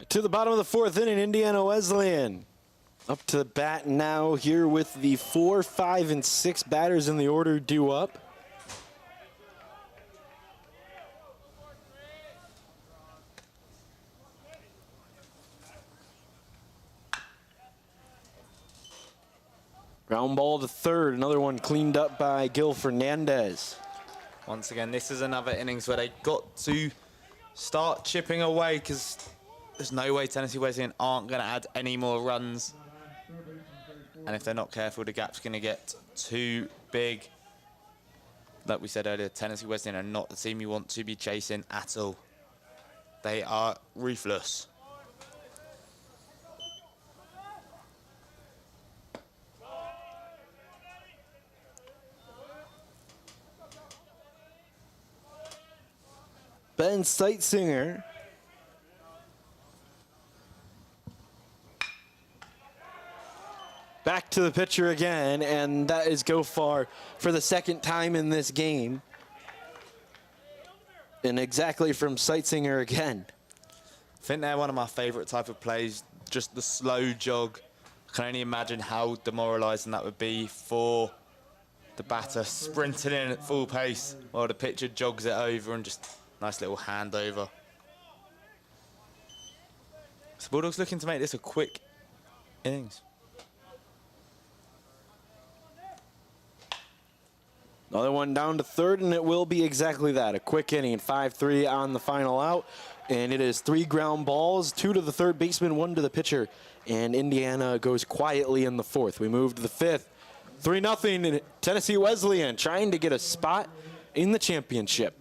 To the bottom of the 4th inning, Indiana Wesleyan up to the bat now here with the 4, 5, and 6 batters in the order due up. Ground ball to third, another one cleaned up by Gil Fernandez. Once again, this is another innings where they got to start chipping away because there's no way Tennessee Wesleyan aren't going to add any more runs. And if they're not careful, the gap's going to get too big. Like we said earlier, Tennessee Wesleyan are not the team you want to be chasing at all. They are ruthless. Ben Seitzinger. Back to the pitcher again, and that is go far for the 2nd time in this game. And exactly from Seitzinger again. I think they're one of my favorite type of plays, just the slow jog. I can only imagine how demoralizing that would be for the batter sprinting in at full pace while the pitcher jogs it over and just nice little handover. So Bulldogs looking to make this a quick innings. Another one down to third, and it will be exactly that. A quick inning, 5-3 on the final out. And it is 3 ground balls, 2 to the third baseman, 1 to the pitcher. And Indiana goes quietly in the 4th. We move to the 5th. 3-0 Tennessee Wesleyan trying to get a spot in the championship.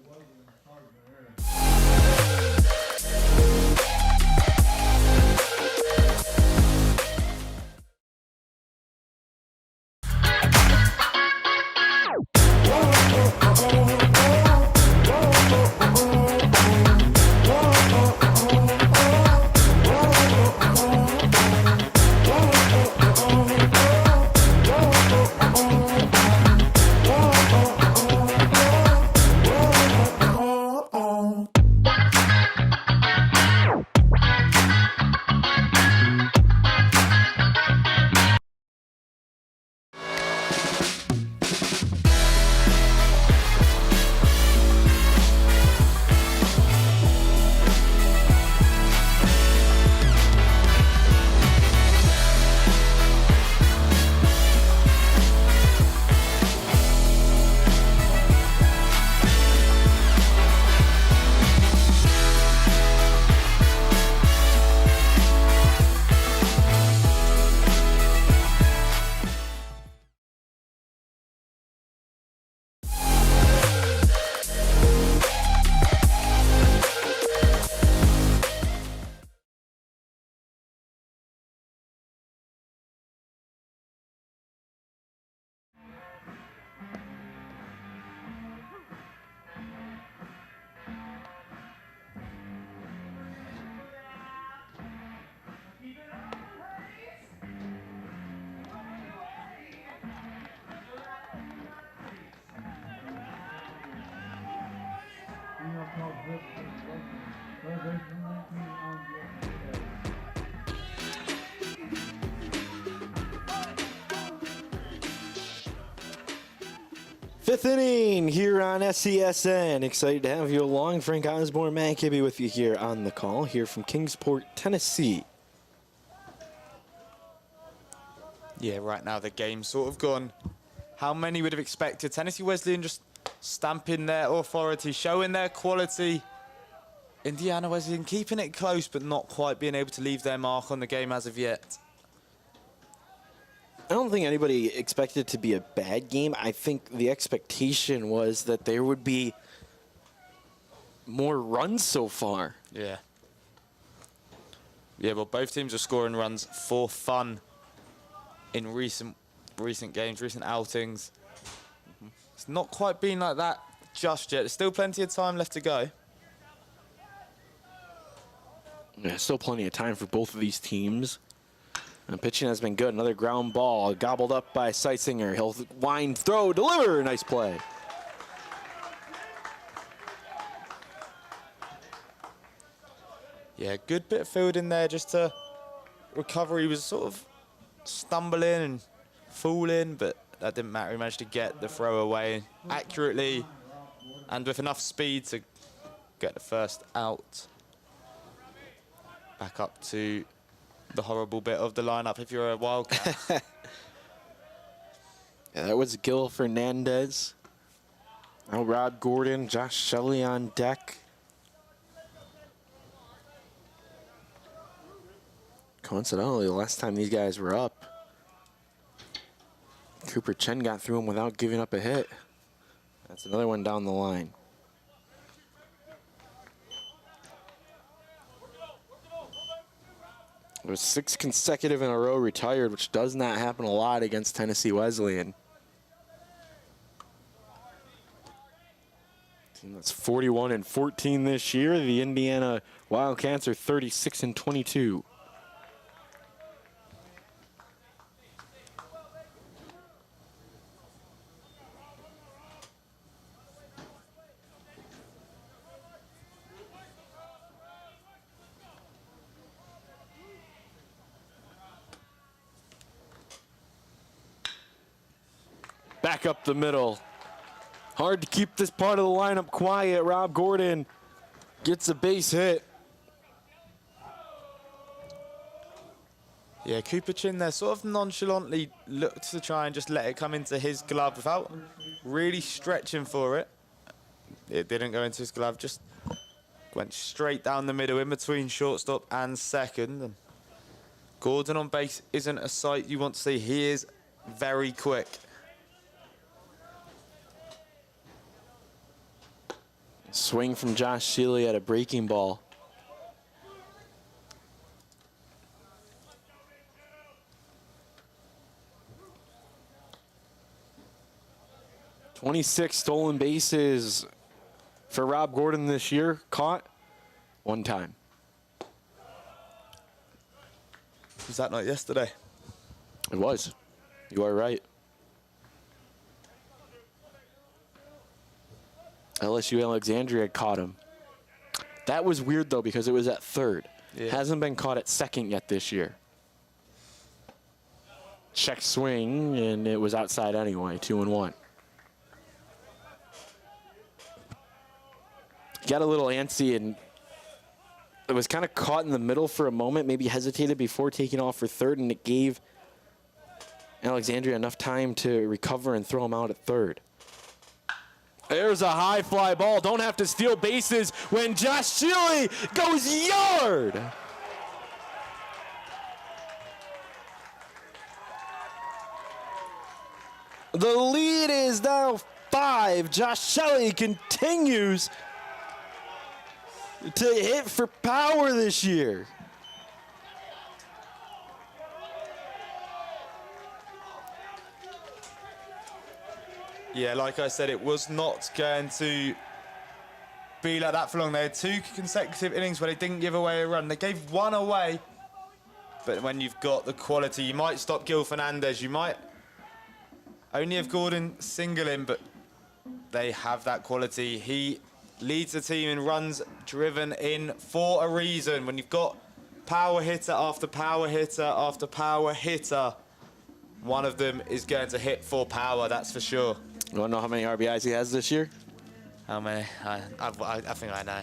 Fifth inning here on SESN. Excited to have you along. Frank Osborne, Matt Kibbe with you here on the call, here from Kingsport, Tennessee. Yeah, right now the game's sort of gone. How many would have expected? Tennessee Wesleyan just stamping their authority, showing their quality. Indiana Wesleyan keeping it close, but not quite being able to leave their mark on the game as of yet. I don't think anybody expected it to be a bad game. I think the expectation was that there would be more runs so far. Yeah. Yeah, well, both teams are scoring runs for fun in recent games, recent outings. It's not quite been like that just yet. There's still plenty of time left to go. Yeah, still plenty of time for both of these teams. And pitching has been good. Another ground ball gobbled up by Seitzinger. He'll wind, throw, deliver. Nice play. Yeah, good bit of fielding there just to recover. He was sort of stumbling and falling, but that didn't matter. He managed to get the throw away accurately and with enough speed to get the first out. Back up to the horrible bit of the lineup if you're a Wildcat. Yeah, that was Gil Fernandez. Now Rob Gordon, Josh Shelley on deck. Coincidentally, the last time these guys were up, Cooper Chen got through him without giving up a hit. That's another one down the line. It was 6 consecutive in a row retired, which does not happen a lot against Tennessee Wesleyan. Team that's 41-14 this year. The Indiana Wildcats are 36-22. Back up the middle. Hard to keep this part of the lineup quiet. Rob Gordon gets a base hit. Yeah, Cooper Chin there sort of nonchalantly looked to try and just let it come into his glove without really stretching for it. It didn't go into his glove, just went straight down the middle in between shortstop and second. And Gordon on base isn't a sight you want to see. He is very quick. Swing from Josh Shealy at a breaking ball. "26 stolen bases for Rob Gordon this year. Caught 1 time. Was that not yesterday? It was. You are right. LSU Alexandria caught him. That was weird, though, because it was at third. Yeah. Hasn't been caught at second yet this year. Check swing, and it was outside anyway, 2-1. Got a little antsy, and it was kind of caught in the middle for a moment, maybe hesitated before taking off for third, and it gave Alexandria enough time to recover and throw him out at third. There's a high fly ball. Don't have to steal bases when Josh Shealy goes yard. The lead is now 5. Josh Shealy continues to hit for power this year. Yeah, like I said, it was not going to be like that for long. They had 2 consecutive innings where they didn't give away a run. They gave 1 away, but when you've got the quality, you might stop Gil Fernandez. You might only have Gordon singling, but they have that quality. He leads the team in runs driven in for a reason. When you've got power hitter after power hitter after power hitter, one of them is going to hit for power, that's for sure. You want to know how many RBIs he has this year? How many? I think I know.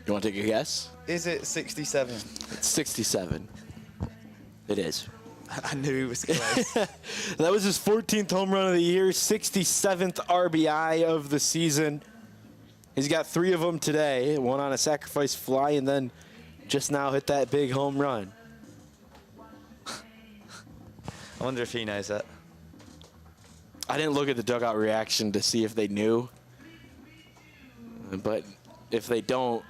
You want to take a guess? Is it 67? It's 67. It is. I knew he was close. That was his 14th home run of the year, 67th RBI of the season. He's got 3 of them today, one on a sacrifice fly, and then just now hit that big home run. I wonder if he knows that. I didn't look at the dugout reaction to see if they knew. But if they don't,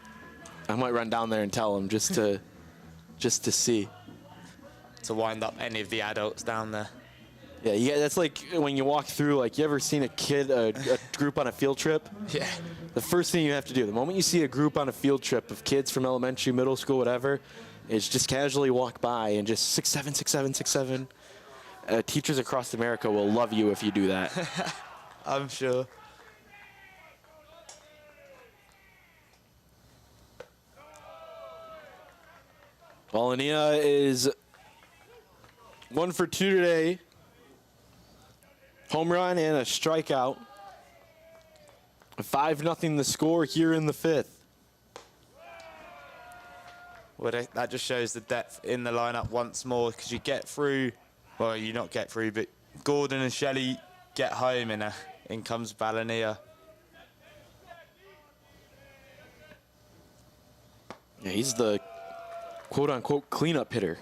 I might run down there and tell them just to see. To wind up any of the adults down there. Yeah, that's like when you walk through, like, you ever seen a kid, a group on a field trip? Yeah. The first thing you have to do, the moment you see a group on a field trip of kids from elementary, middle school, whatever, is just casually walk by and just 6'7", 6'7", 6'7". Teachers across America will love you if you do that. I'm sure. Paulina is 1 for 2 today. Home run and a strikeout. 5-0 the score here in the 5th. Well, that just shows the depth in the lineup once more, because you get through, well, you not get through, but Gordon and Shelley get home, and in comes Balania. Yeah, he's the quote-unquote cleanup hitter.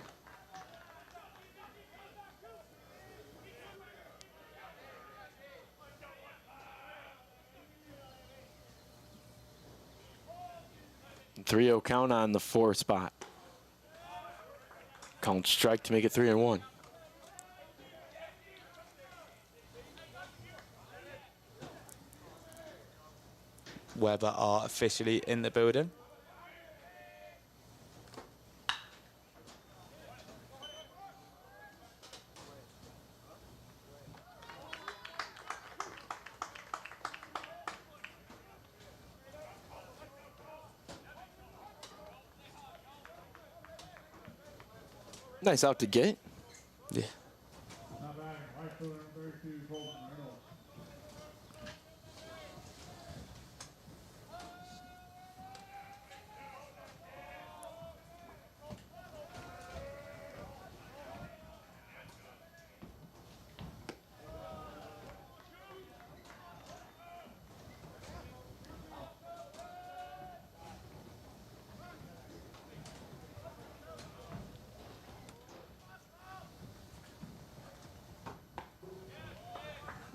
And 3-0 count on the 4 spot. Count strike to make it 3-1. Weber are officially in the building. Nice out to get. Yeah.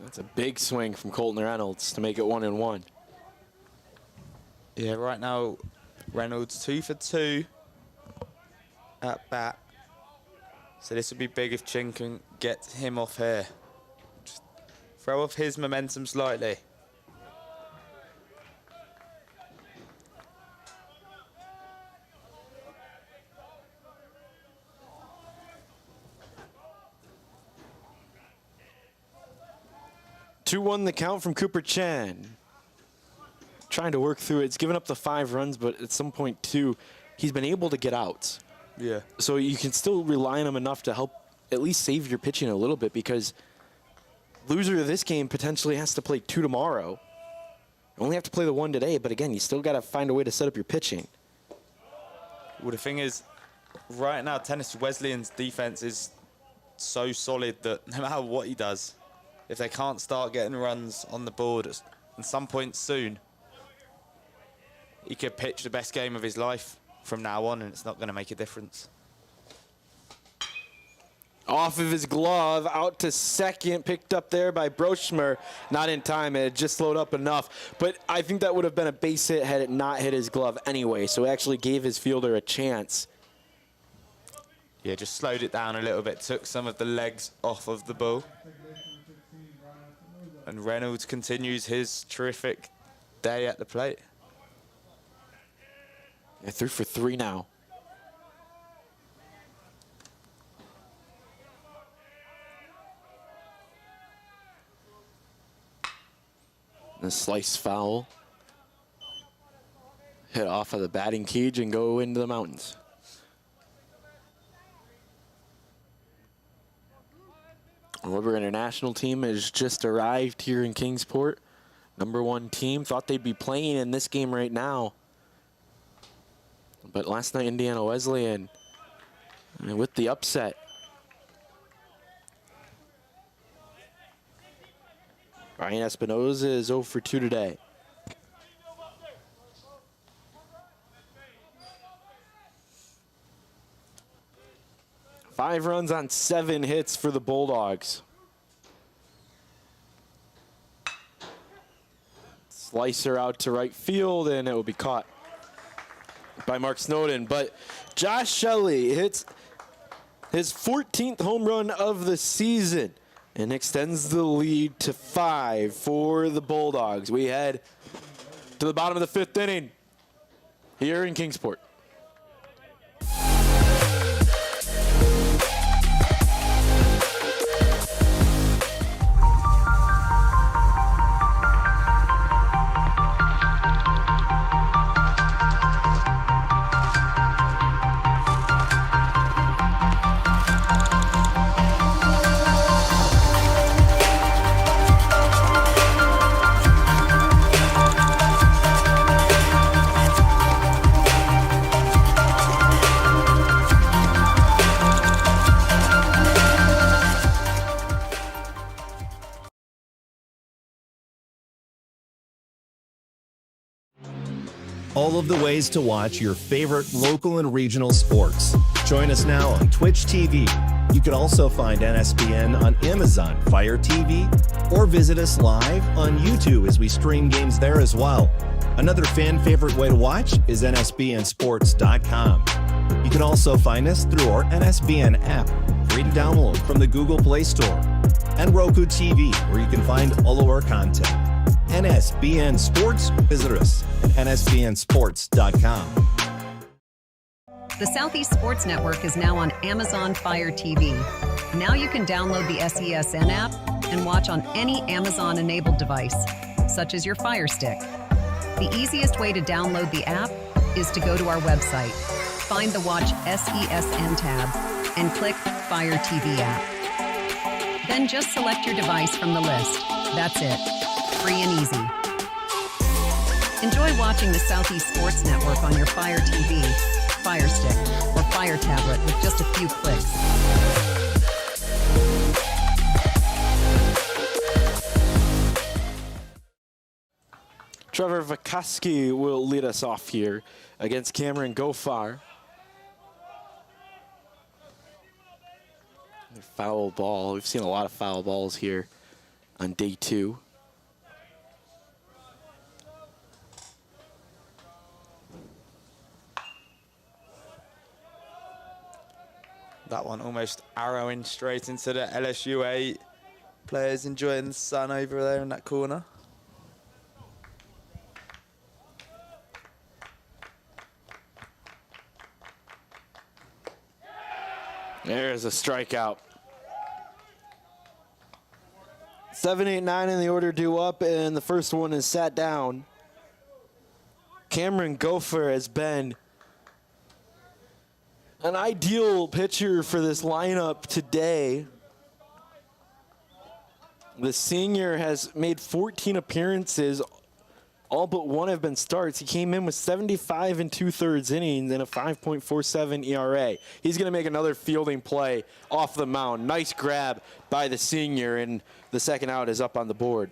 That's a big swing from Colton Reynolds to make it 1-1. Yeah, right now, Reynolds 2 for 2 at bat. So this would be big if Chin can get him off here. Just throw off his momentum slightly. Won the count from Cooper Chen. Trying to work through it. It's given up the 5 runs, but at some point, too, he's been able to get outs. Yeah. So you can still rely on him enough to help at least save your pitching a little bit, because loser of this game potentially has to play 2 tomorrow. You only have to play the 1 today, but again, you still got to find a way to set up your pitching. Well, the thing is, right now, Tennessee Wesleyan's defense is so solid that no matter what he does, if they can't start getting runs on the board at some point soon, he could pitch the best game of his life from now on, and it's not going to make a difference. Off of his glove, out to second, picked up there by Brochmer. Not in time, it had just slowed up enough. But I think that would have been a base hit had it not hit his glove anyway, so it actually gave his fielder a chance. Yeah, just slowed it down a little bit, took some of the legs off of the ball. And Reynolds continues his terrific day at the plate. Yeah, 3 for 3 now. And a slice foul. hit off of the batting cage and go into the mountains. Weber International team has just arrived here in Kingsport. #1 team. Thought they'd be playing in this game right now. But last night, Indiana Wesleyan, with the upset. Ryan Espinoza is 0 for 2 today. Five runs on 7 hits for the Bulldogs. Slicer out to right field, and it will be caught by Mark Snowden. But Josh Shelley hits his 14th home run of the season and extends the lead to 5 for the Bulldogs. We head to the bottom of the 5th inning here in Kingsport. All of the ways to watch your favorite local and regional sports. Join us now on Twitch TV. You can also find NSBN on Amazon Fire TV or visit us live on YouTube as we stream games there as well. Another fan favorite way to watch is nsbnsports.com. You can also find us through our NSBN app, free to download from the Google Play Store, and Roku TV, where you can find all of our content. NSBN Sports, visit us at nsbnsports.com. The Southeast Sports Network is now on Amazon Fire TV. Now you can download the SESN app and watch on any Amazon-enabled device, such as your Fire Stick. The easiest way to download the app is to go to our website, find the Watch SESN tab, and click Fire TV app. Then just select your device from the list. That's it. Free and easy. Enjoy watching the Southeast Sports Network on your Fire TV, Fire Stick, or Fire tablet with just a few clicks. Trevor Vikoski will lead us off here against Cameron Gofar. Foul ball. We've seen a lot of foul balls here on day 2. That one almost arrowing straight into the LSU8. Players enjoying the sun over there in that corner. There's a strikeout. 7, 8, 9 in the order due up, and the first one is sat down. Cameron Gopher has been an ideal pitcher for this lineup today. The senior has made 14 appearances. All but 1 have been starts. He came in with 75 2/3 innings and a 5.47 ERA. He's going to make another fielding play off the mound. Nice grab by the senior, and the second out is up on the board.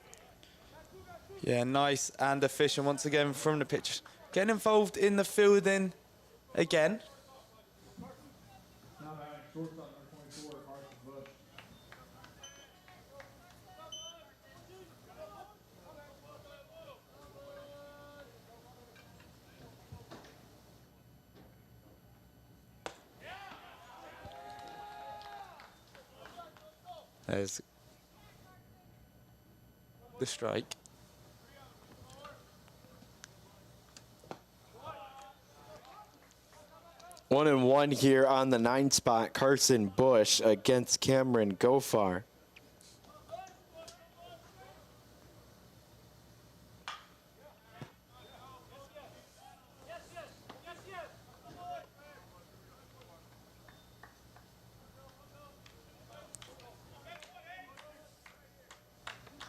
Yeah, nice and efficient once again from the pitcher. Getting involved in the fielding again. There's the strike. One and one here on the 9 spot, Carson Bush against Cameron Gofar.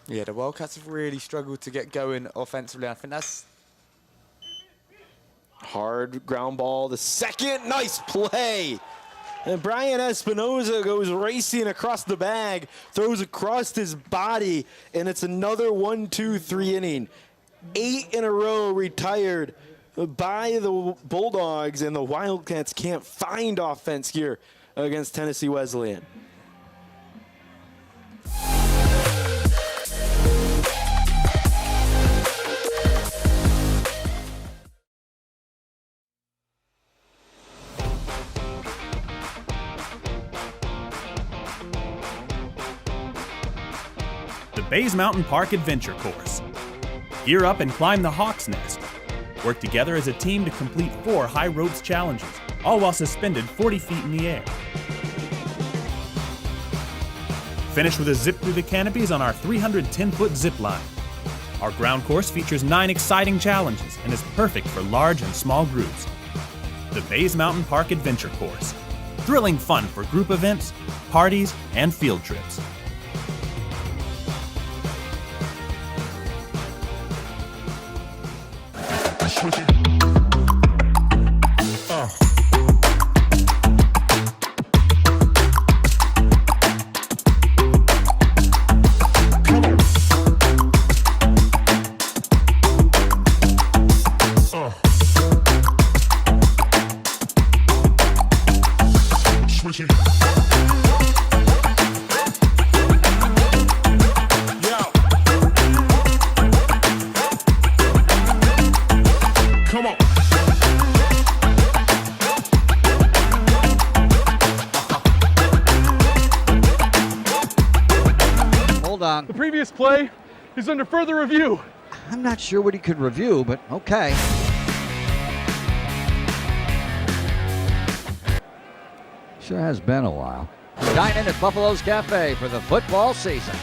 Yeah, the Wildcats have really struggled to get going offensively. I think that's... Hard ground ball, the second, nice play. And Brian Espinoza goes racing across the bag, throws across his body, and it's another 1-2-3 inning. 8 in a row retired by the Bulldogs, and the Wildcats can't find offense here against Tennessee Wesleyan. The Bays Mountain Park Adventure Course. Gear up and climb the Hawk's Nest. Work together as a team to complete 4 high ropes challenges, all while suspended 40 feet in the air. Finish with a zip through the canopies on our 310-foot zip line. Our ground course features 9 exciting challenges and is perfect for large and small groups. The Bays Mountain Park Adventure Course. Thrilling fun for group events, parties, and field trips. The previous play is under further review. I'm not sure what he could review, but okay. Sure has been a while. Dine in at Buffalo's Cafe for the football season.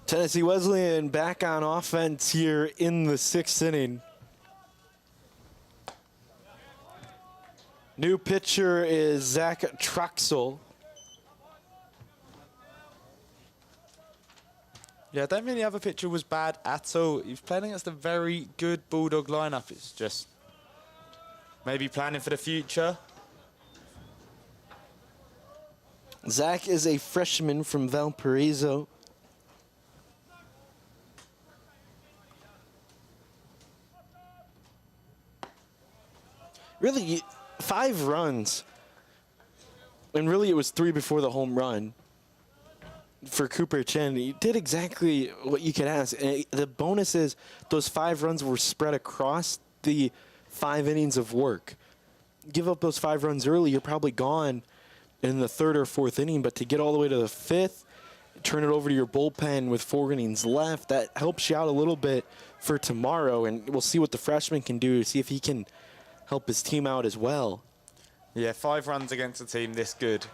Tennessee Wesleyan back on offense here in the 6th inning. New pitcher is Zach Troxel. Yeah, I don't think the other pitcher was bad at all. He was playing against a very good Bulldog lineup. It's just maybe planning for the future. Zach is a freshman from Valparaiso. Really, 5 runs. And really, it was 3 before the home run for Cooper Chen. He did exactly what you could ask. And the bonus is those 5 runs were spread across the 5 innings of work. Give up those 5 runs early, you're probably gone in the 3rd or 4th inning. But to get all the way to the 5th, turn it over to your bullpen with 4 innings left, that helps you out a little bit for tomorrow. And we'll see what the freshman can do, see if he can help his team out as well. Yeah, 5 runs against a team this good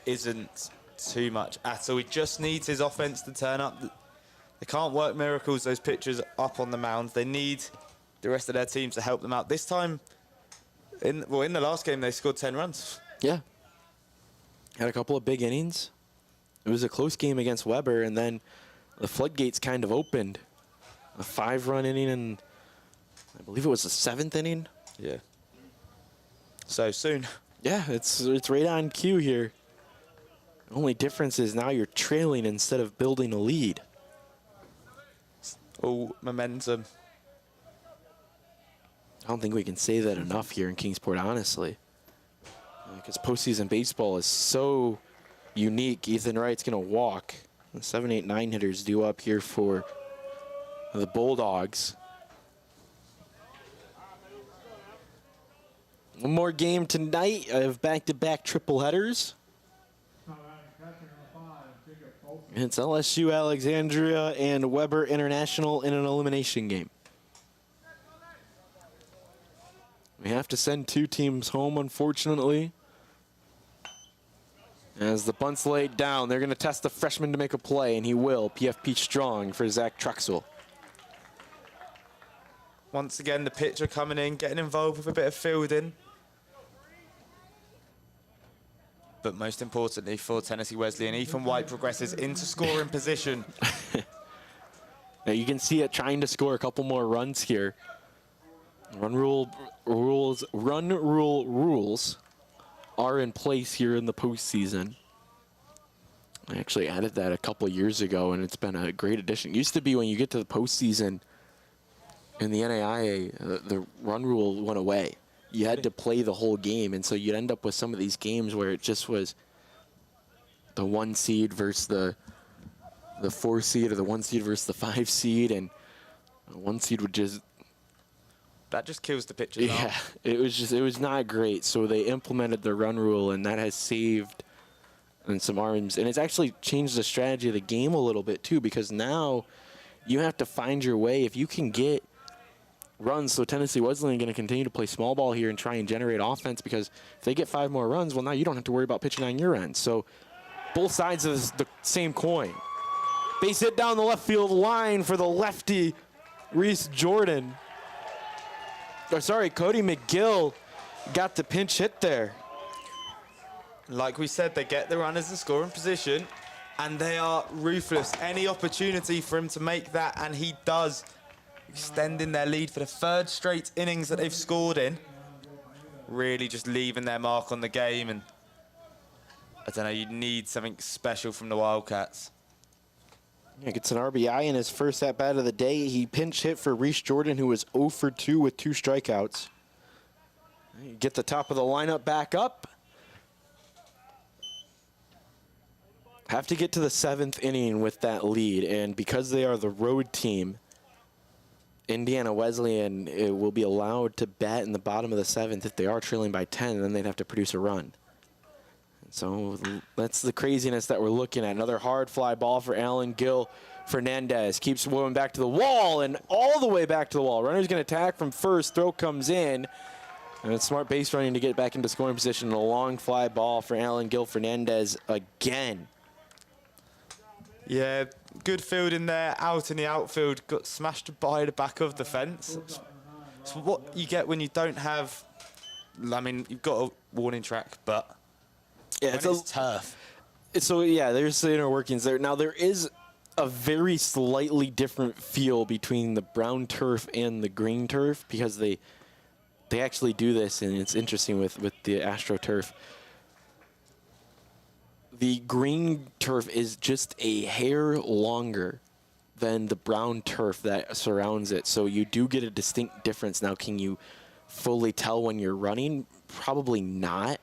isn't too much at all. He just needs his offense to turn up. They can't work miracles, those pitchers up on the mound. They need the rest of their teams to help them out. This time, in the last game, they scored 10 runs. Yeah. Had a couple of big innings. It was a close game against Weber, and then the floodgates kind of opened. A 5-run inning, and I believe it was the 7th inning. Yeah. So soon. Yeah, it's right on cue here. Only difference is now you're trailing instead of building a lead. All momentum. I don't think we can say that enough here in Kingsport, honestly. Because postseason baseball is so unique. Ethan Wright's going to walk. The 7, 8, 9 hitters due up here for the Bulldogs. One more game tonight. I have back-to-back triple headers. It's LSU, Alexandria, and Weber International in an elimination game. We have to send 2 teams home, unfortunately. As the bunt's laid down, they're going to test the freshman to make a play, and he will. PFP strong for Zach Truxell. Once again, the pitcher coming in, getting involved with a bit of fielding. But most importantly for Tennessee Wesleyan, Ethan White progresses into scoring position. Now you can see it trying to score a couple more runs here. Run rule rules are in place here in the postseason. I actually added that a couple years ago, and it's been a great addition. It used to be when you get to the postseason in the NAIA, the run rule went away. You had to play the whole game, and so you'd end up with some of these games where it just was the 1 seed versus the 4 seed, or the 1 seed versus the 5 seed, and 1 seed would just... That just kills the pitcher. Yeah, it was not great. So they implemented the run rule, and that has saved some arms. And it's actually changed the strategy of the game a little bit, too, because now you have to find your way. If you can get runs, so Tennessee Wesleyan going to continue to play small ball here and try and generate offense, because if they get 5 more runs, well, now you don't have to worry about pitching on your end. So both sides of the same coin. Base hit down the left field line for the lefty, Reese Jordan. Cody McGill got the pinch hit there. Like we said, they get the runners in scoring position, and they are ruthless. Any opportunity for him to make that, and he does, extending their lead for the 3rd straight innings that they've scored in. Really just leaving their mark on the game, and I don't know, you need something special from the Wildcats. Yeah, gets an RBI in his first at-bat of the day. He pinch hit for Reese Jordan, who was 0 for 2 with 2 strikeouts. Get the top of the lineup back up. Have to get to the 7th inning with that lead, and because they are the road team, Indiana Wesleyan will be allowed to bat in the bottom of the 7th. If they are trailing by 10, then they'd have to produce a run. So that's the craziness that we're looking at. Another hard fly ball for Alan Gil Fernandez. Keeps going back to the wall, and all the way back to the wall. Runner's going to attack from first. Throw comes in. And it's smart base running to get back into scoring position. And a long fly ball for Alan Gil Fernandez again. Yeah, good fielding there. Out in the outfield. Got smashed by the back of the fence. It's what you get when you don't have... I mean, you've got a warning track, but... Yeah, it's tough. So, yeah, there's the inner workings there. Now, there is a very slightly different feel between the brown turf and the green turf, because they actually do this, and it's interesting with the AstroTurf. The green turf is just a hair longer than the brown turf that surrounds it, so you do get a distinct difference. Now, can you fully tell when you're running? Probably not.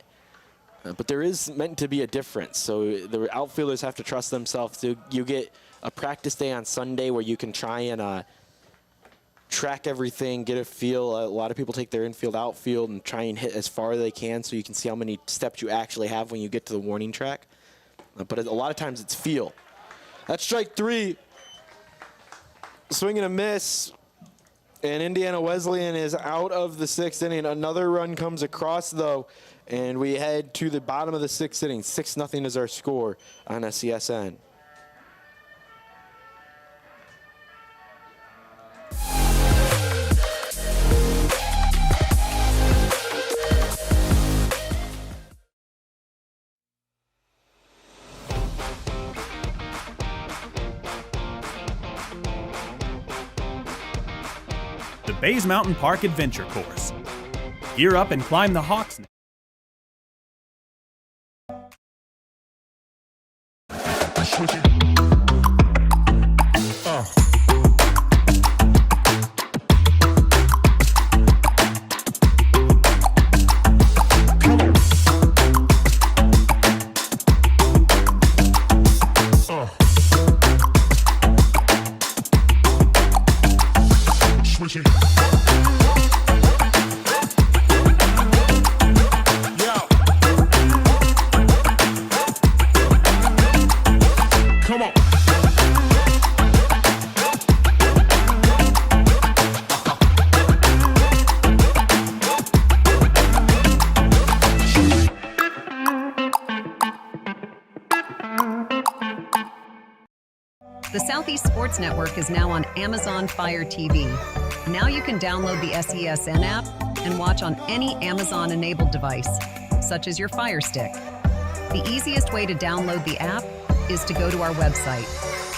But there is meant to be a difference, so the outfielders have to trust themselves. So you get a practice day on Sunday where you can try and track everything, get a feel. A lot of people take their infield, outfield, and try and hit as far as they can so you can see how many steps you actually have when you get to the warning track. But a lot of times it's feel. That's strike 3. Swing and a miss. And Indiana Wesleyan is out of the 6th inning. Another run comes across, though, and we head to the bottom of the 6th inning. 6-0 is our score on SCSN. The Bays Mountain Park Adventure Course. Gear up and climb the Hawks Nest. The Southeast Sports Network is now on Amazon Fire TV. Now you can download the SESN app and watch on any Amazon-enabled device, such as your Fire Stick. The easiest way to download the app is to go to our website,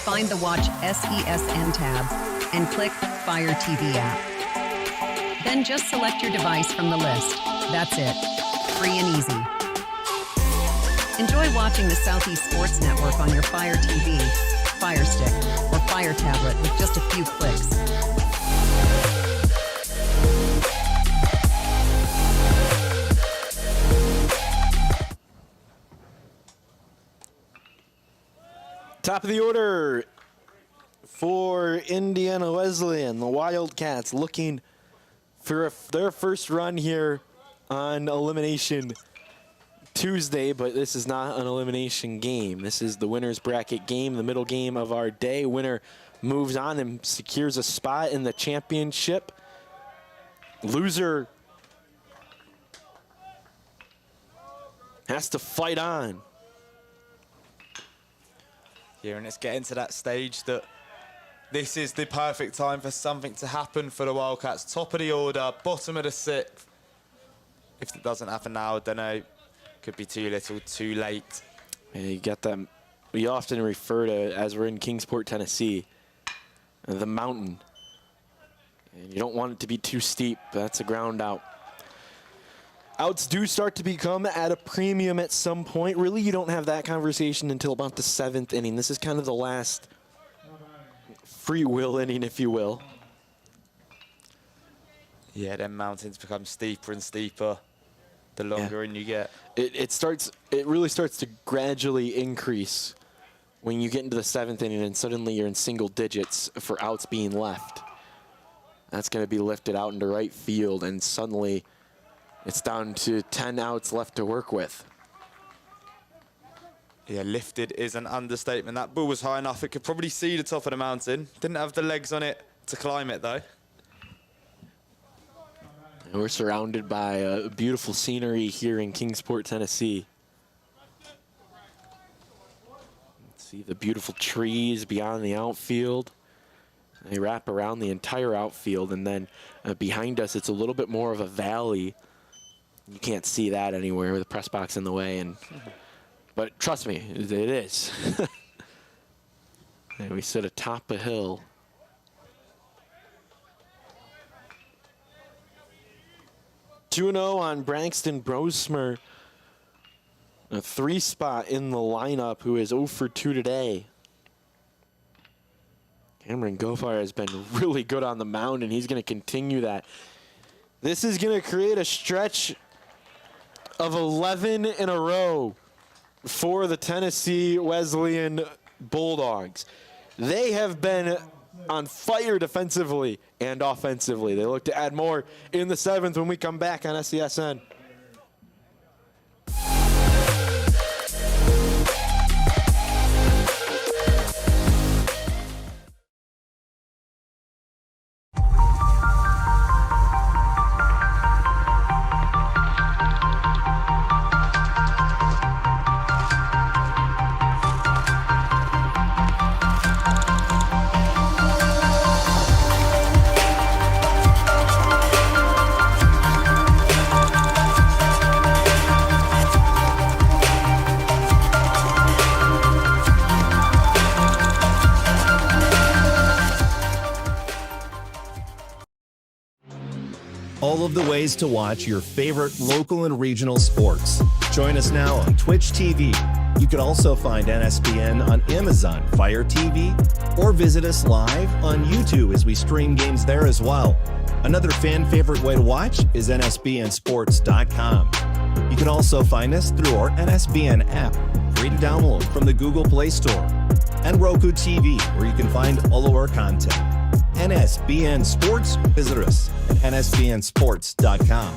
find the Watch SESN tab, and click Fire TV app. Then just select your device from the list. That's it. Free and easy. Enjoy watching the Southeast Sports Network on your Fire TV, Fire Stick, or Fire tablet with just a few clicks. Top of the order for Indiana Wesleyan. The Wildcats looking for their first run here on Elimination Tuesday, but this is not an elimination game. This is the winner's bracket game, the middle game of our day. Winner moves on and secures a spot in the championship. Loser has to fight on. Yeah, and it's getting to that stage that this is the perfect time for something to happen for the Wildcats. Top of the order, bottom of the sixth. If it doesn't happen now, I don't know. Could be too little, too late. Yeah, you got them. We often refer to, as we're in Kingsport, Tennessee, the mountain. And you don't want it to be too steep. That's a ground out. Outs do start to become at a premium at some point. Really, you don't have that conversation until about the 7th inning. This is kind of the last free will inning, if you will. Yeah, then mountains become steeper and steeper the longer in you get. It really starts to gradually increase when you get into the 7th inning and suddenly you're in single digits for outs being left. That's going to be lifted out into right field, and suddenly it's down to 10 outs left to work with. Yeah, lifted is an understatement. That ball was high enough. It could probably see the top of the mountain. Didn't have the legs on it to climb it, though. And we're surrounded by beautiful scenery here in Kingsport, Tennessee. See the beautiful trees beyond the outfield. They wrap around the entire outfield, and then behind us, it's a little bit more of a valley. You can't see that anywhere with the press box in the way, but trust me, it is. And we sit atop a hill. (2-0) on Braxton Brosmer. A 3-spot in the lineup, who is 0 for 2 today. Cameron Gofar has been really good on the mound, and he's going to continue that. This is going to create a stretch of 11 in a row for the Tennessee Wesleyan Bulldogs. They have been on fire defensively and offensively. They look to add more in the 7th when we come back on SESN. All of the ways to watch your favorite local and regional sports. Join us now on Twitch TV. You can also find NSBN on Amazon Fire TV, or visit us live on YouTube as we stream games there as well. Another fan favorite way to watch is NSBNsports.com. You can also find us through our NSBN app, free to download from the Google Play Store, and Roku TV, where you can find all of our content. NSBN Sports, visit us at NSBNsports.com.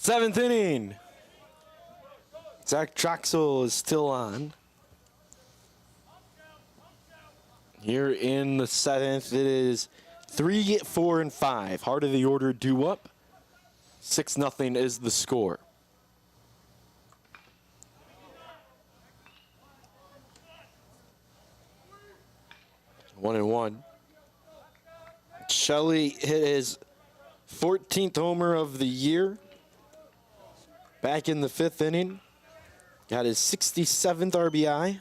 Seventh inning. Zach Troxel is still on. Here in the seventh, it is 3, 4, and 5. Heart of the order due up. 6-0 is the score. One and one. Shelley hit his 14th homer of the year. Back in the 5th inning. Got his 67th RBI.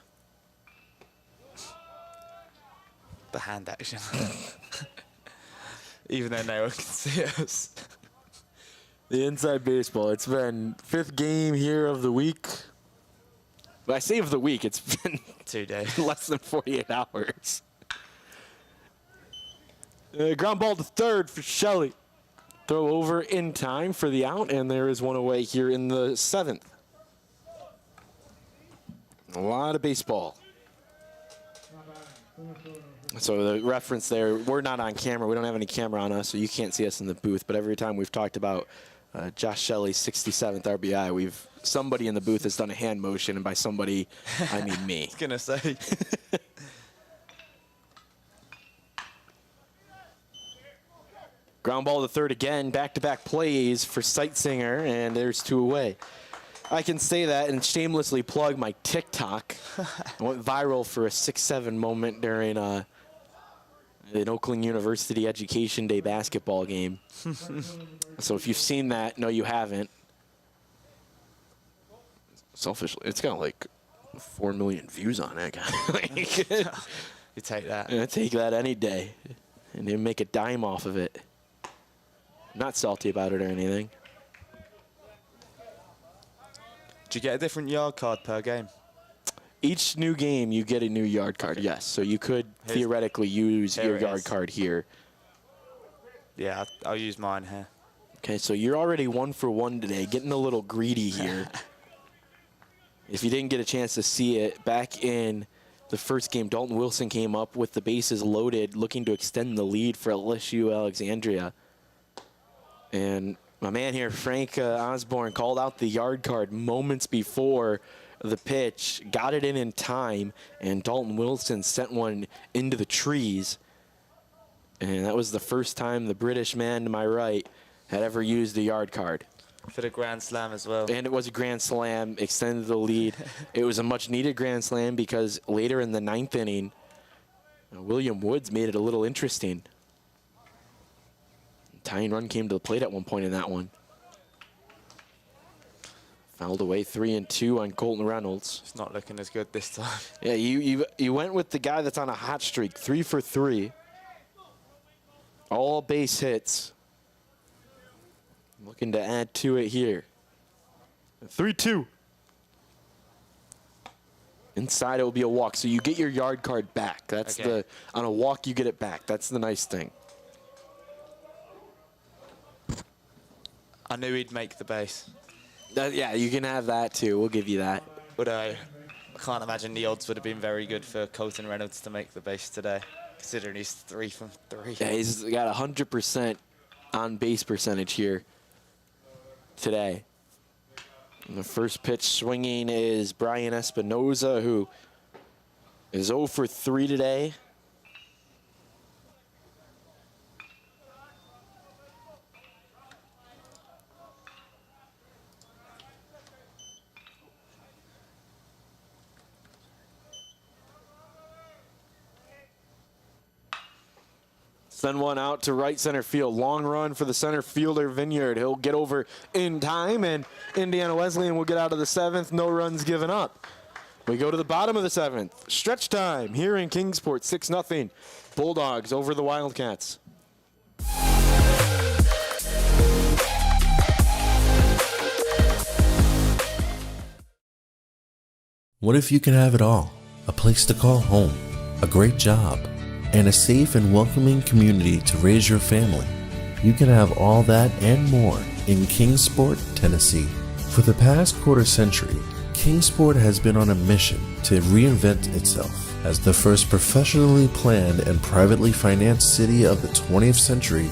The hand action. Even though no one can see us. The inside baseball. It's been 5th game here of the week. When I say of the week, it's been 2 days. less than 48 hours. Ground ball to third for Shelley. Throw over in time for the out, and there is one away here in the 7th. A lot of baseball. So the reference there, we're not on camera. We don't have any camera on us, so you can't see us in the booth. But every time we've talked about Josh Shelley's 67th RBI, somebody in the booth has done a hand motion, and by somebody, I mean me. I was going to say. Ground ball to third again, back-to-back plays for Sightsinger, and there's 2 away. I can say that and shamelessly plug my TikTok. I went viral for a 6-7 moment during an Oakland University Education Day basketball game. So if you've seen that, no, you haven't. Selfishly, it's got like 4 million views on it. You take that. I take that any day, and they make a dime off of it. Not salty about it or anything. Do you get a different yard card per game? Each new game, you get a new yard card, yes. So you could theoretically use your yard card here. Yeah, I'll use mine here. Okay, so you're already 1 for 1 today, getting a little greedy here. If you didn't get a chance to see it, back in the first game, Dalton Wilson came up with the bases loaded, looking to extend the lead for LSU Alexandria. And my man here, Frank Osborne, called out the yard card moments before the pitch, got it in time, and Dalton Wilson sent one into the trees. And that was the first time the British man to my right had ever used a yard card. For the grand slam as well. And it was a grand slam, extended the lead. It was a much-needed grand slam because later in the 9th inning, William Woods made it a little interesting. Tying run came to the plate at one point in that one. Fouled away 3-2 on Colton Reynolds. It's not looking as good this time. Yeah, you went with the guy that's on a hot streak, 3 for 3. All base hits. Looking to add to it here. 3-2. Inside it will be a walk, so you get your yard card back. That's okay. On a walk you get it back. That's the nice thing. I knew he'd make the base. Yeah, you can have that too. We'll give you that. But I can't imagine the odds would have been very good for Colton Reynolds to make the base today, considering he's 3 from 3. Yeah, he's got 100% on base percentage here today. And the first pitch swinging is Brian Espinoza, who is 0 for 3 today. Send one out to right center field. Long run for the center fielder, Vineyard. He'll get over in time, and Indiana Wesleyan will get out of the 7th. No runs given up. We go to the bottom of the 7th. Stretch time here in Kingsport, 6-0. Bulldogs over the Wildcats. What if you can have it all? A place to call home, a great job, and a safe and welcoming community to raise your family. You can have all that and more in Kingsport, Tennessee. For the past quarter century, Kingsport has been on a mission to reinvent itself as the first professionally planned and privately financed city of the 20th century.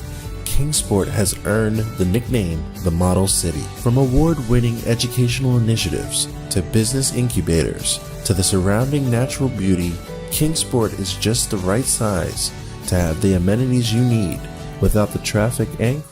Kingsport has earned the nickname the Model City. From award-winning educational initiatives to business incubators to the surrounding natural beauty, Kingsport is just the right size to have the amenities you need without the traffic and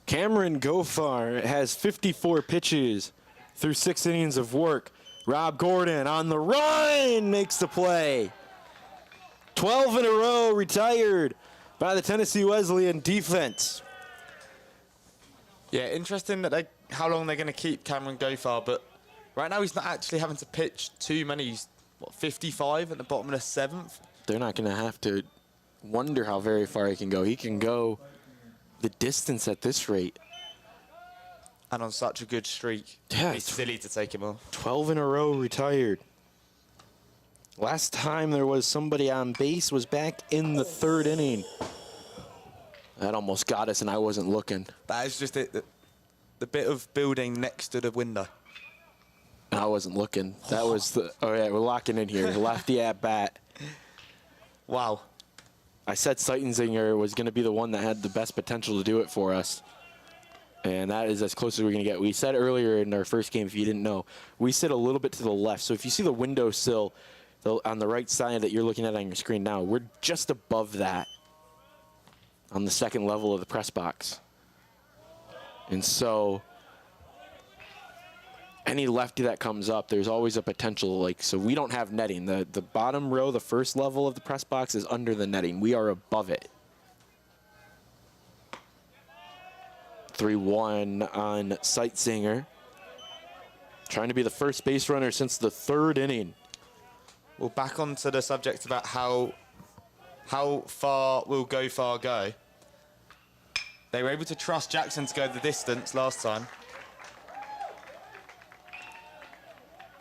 Cameron Gofar has 54 pitches through 6 innings of work. Rob Gordon on the run makes the play. 12 in a row retired by the Tennessee Wesleyan defense. Yeah, interesting that how long they're going to keep Cameron Gofar, but right now he's not actually having to pitch too many. He's, 55 at the bottom of the 7th? They're not going to have to wonder how very far he can go. He can go the distance at this rate. And on such a good streak. Yeah, it's silly to take him off. 12 in a row retired. Last time there was somebody on base was back in the 3rd inning. That almost got us, and I wasn't looking. That is just it. The bit of building next to the window. I wasn't looking. That was the... Oh, yeah, we're locking in here. Lefty at bat. Wow. I said Seitenzinger was going to be the one that had the best potential to do it for us. And that is as close as we're going to get. We said earlier in our first game, if you didn't know, we sit a little bit to the left. So if you see the windowsill on the right side that you're looking at on your screen now, we're just above that on the 2nd level of the press box. And so any lefty that comes up, there's always a potential, so we don't have netting. The bottom row, the 1st level of the press box is under the netting. We are above it. 3-1 on Seitenzinger. Trying to be the first base runner since the 3rd inning. Well, back onto the subject about how far will Gofar go. They were able to trust Jackson to go the distance last time.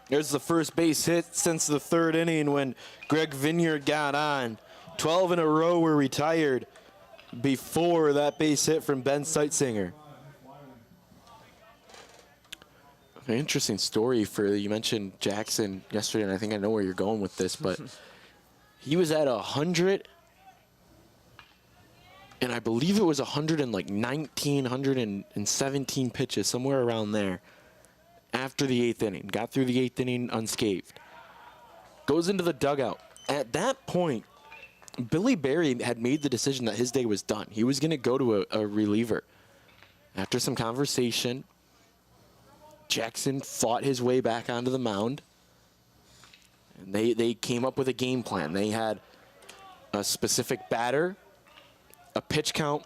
There's the first base hit since the 3rd inning when Greg Vineyard got on. 12 in a row were retired before that base hit from Ben Seitenzinger. An interesting story you mentioned Jackson yesterday, and I think I know where you're going with this, but he was at 100, and I believe it was 119, 117 pitches, somewhere around there, after the 8th inning. Got through the 8th inning unscathed. Goes into the dugout. At that point, Billy Berry had made the decision that his day was done. He was going to go to a reliever. After some conversation, Jackson fought his way back onto the mound. And they came up with a game plan. They had a specific batter, a pitch count,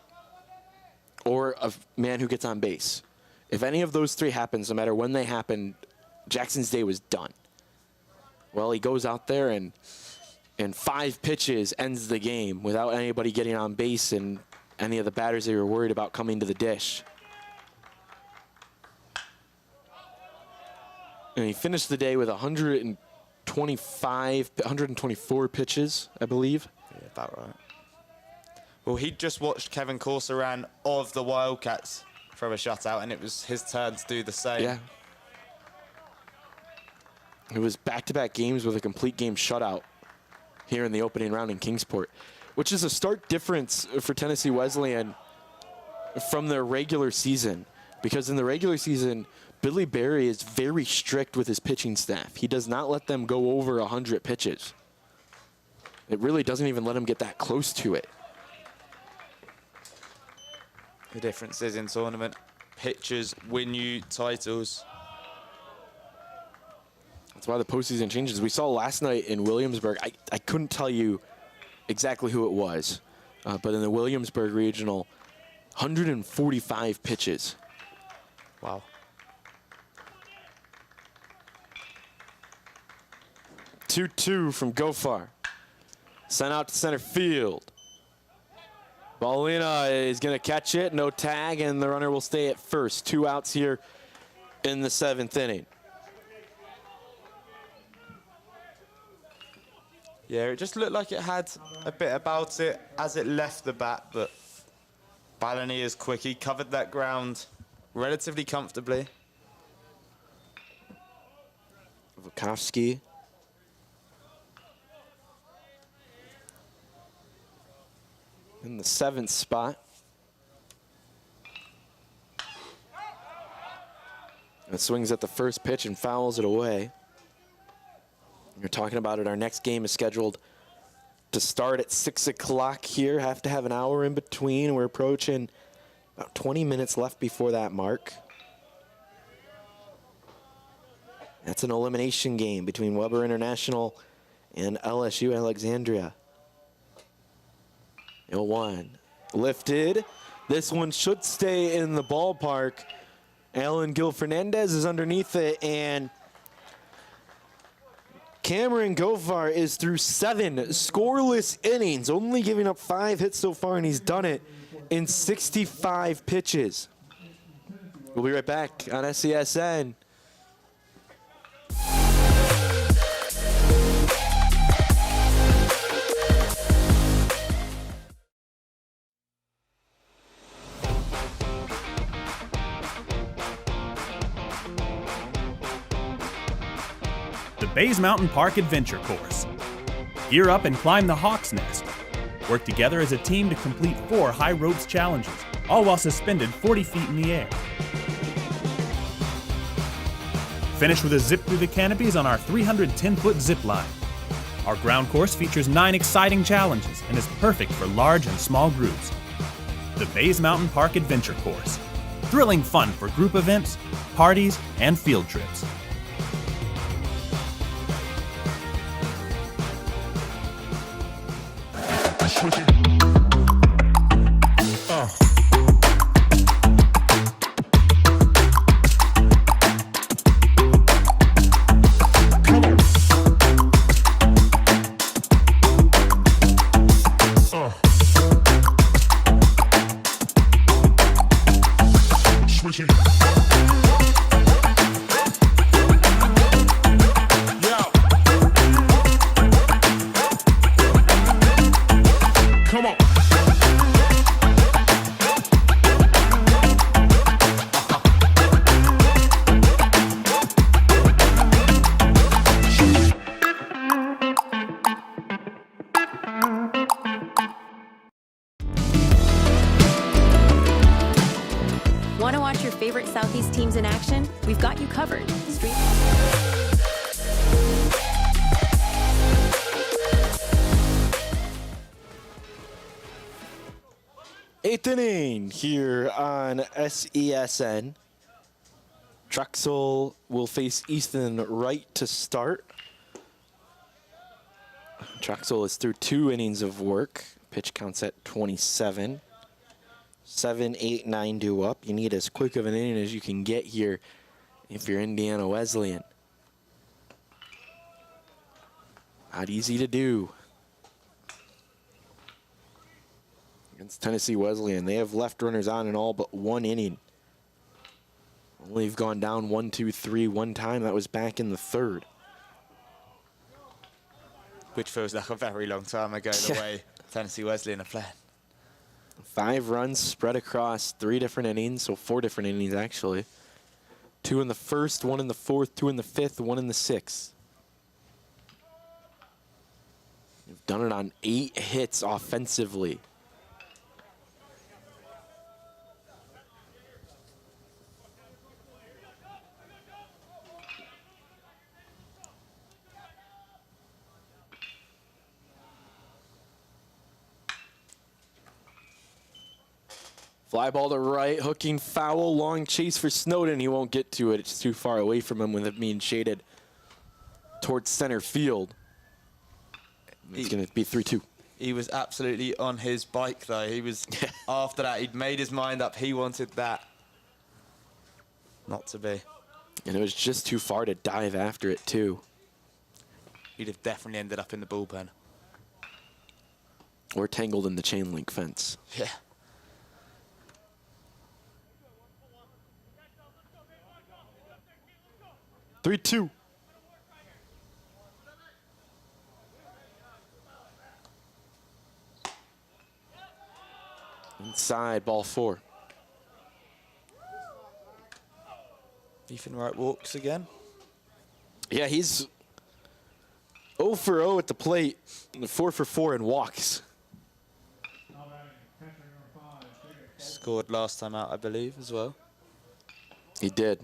or a man who gets on base. If any of those 3 happens, no matter when they happened, Jackson's day was done. Well, he goes out there and 5 pitches ends the game without anybody getting on base and any of the batters they were worried about coming to the dish. And he finished the day with 124 pitches, I believe. Yeah, about right. Well, he just watched Kevin Corsoran of the Wildcats throw a shutout, and it was his turn to do the same. Yeah. It was back-to-back games with a complete game shutout here in the opening round in Kingsport, which is a stark difference for Tennessee Wesleyan from their regular season. because in the regular season, Billy Berry is very strict with his pitching staff. He does not let them go over 100 pitches. It really doesn't even let them get that close to it. The difference is in tournament, pitchers win you titles. That's why the postseason changes. We saw last night in Williamsburg, I couldn't tell you exactly who it was, but in the Williamsburg Regional, 145 pitches. Wow. Two from Gofar. Sent out to center field. Paulina is going to catch it, no tag, and the runner will stay at first. 2 outs here in the 7th inning. Yeah, it just looked like it had a bit about it as it left the bat, but Balani is quick. He covered that ground relatively comfortably. Vukovsky. In the 7th spot. And swings at the first pitch and fouls it away. You're talking about it. Our next game is scheduled to start at 6 o'clock here. Have to have an hour in between. We're approaching about 20 minutes left before that mark. That's an elimination game between Weber International and LSU Alexandria. 0-1. Lifted. This one should stay in the ballpark. Alan Gil Fernandez is underneath it, and Cameron Gofar is through 7 scoreless innings, only giving up 5 hits so far, and he's done it in 65 pitches. We'll be right back on SESN. The Bays Mountain Park Adventure Course. Gear up and climb the Hawk's Nest. Work together as a team to complete 4 high ropes challenges, all while suspended 40 feet in the air. Finish with a zip through the canopies on our 310-foot zip line. Our ground course features 9 exciting challenges and is perfect for large and small groups. The Bays Mountain Park Adventure Course. Thrilling fun for group events, parties, and field trips. Want to watch your favorite Southeast teams in action? We've got you covered. Stream. 8th inning here on SESN. Drexel will face Easton Wright to start. Drexel is through 2 innings of work. Pitch counts at 27. 7, 8, 9 due up. You need as quick of an inning as you can get here if you're Indiana Wesleyan. Not easy to do. Against Tennessee Wesleyan, they have left runners on in all but 1 inning. Only have gone down 1, 2, 3 one time. That was back in the 3rd. Which feels like a very long time ago, the way Tennessee Wesleyan are playing. 5 runs spread across 3 different innings, so 4 different innings actually. 2 in the 1st, 1 in the 4th, 2 in the 5th, 1 in the 6th. You've done it on 8 hits offensively. Fly ball to right, hooking foul, long chase for Snowden. He won't get to it. It's too far away from him with it being shaded towards center field. It's going to be 3-2. He was absolutely on his bike, though. He was, after that, he'd made his mind up. He wanted that not to be. And it was just too far to dive after it, too. He'd have definitely ended up in the bullpen. Or tangled in the chain link fence. Yeah. Three, 2. Inside, ball 4. Ethan Wright walks again. Yeah, he's 0 for 0 at the plate, 4 for 4 in walks. Scored last time out, I believe, as well. He did.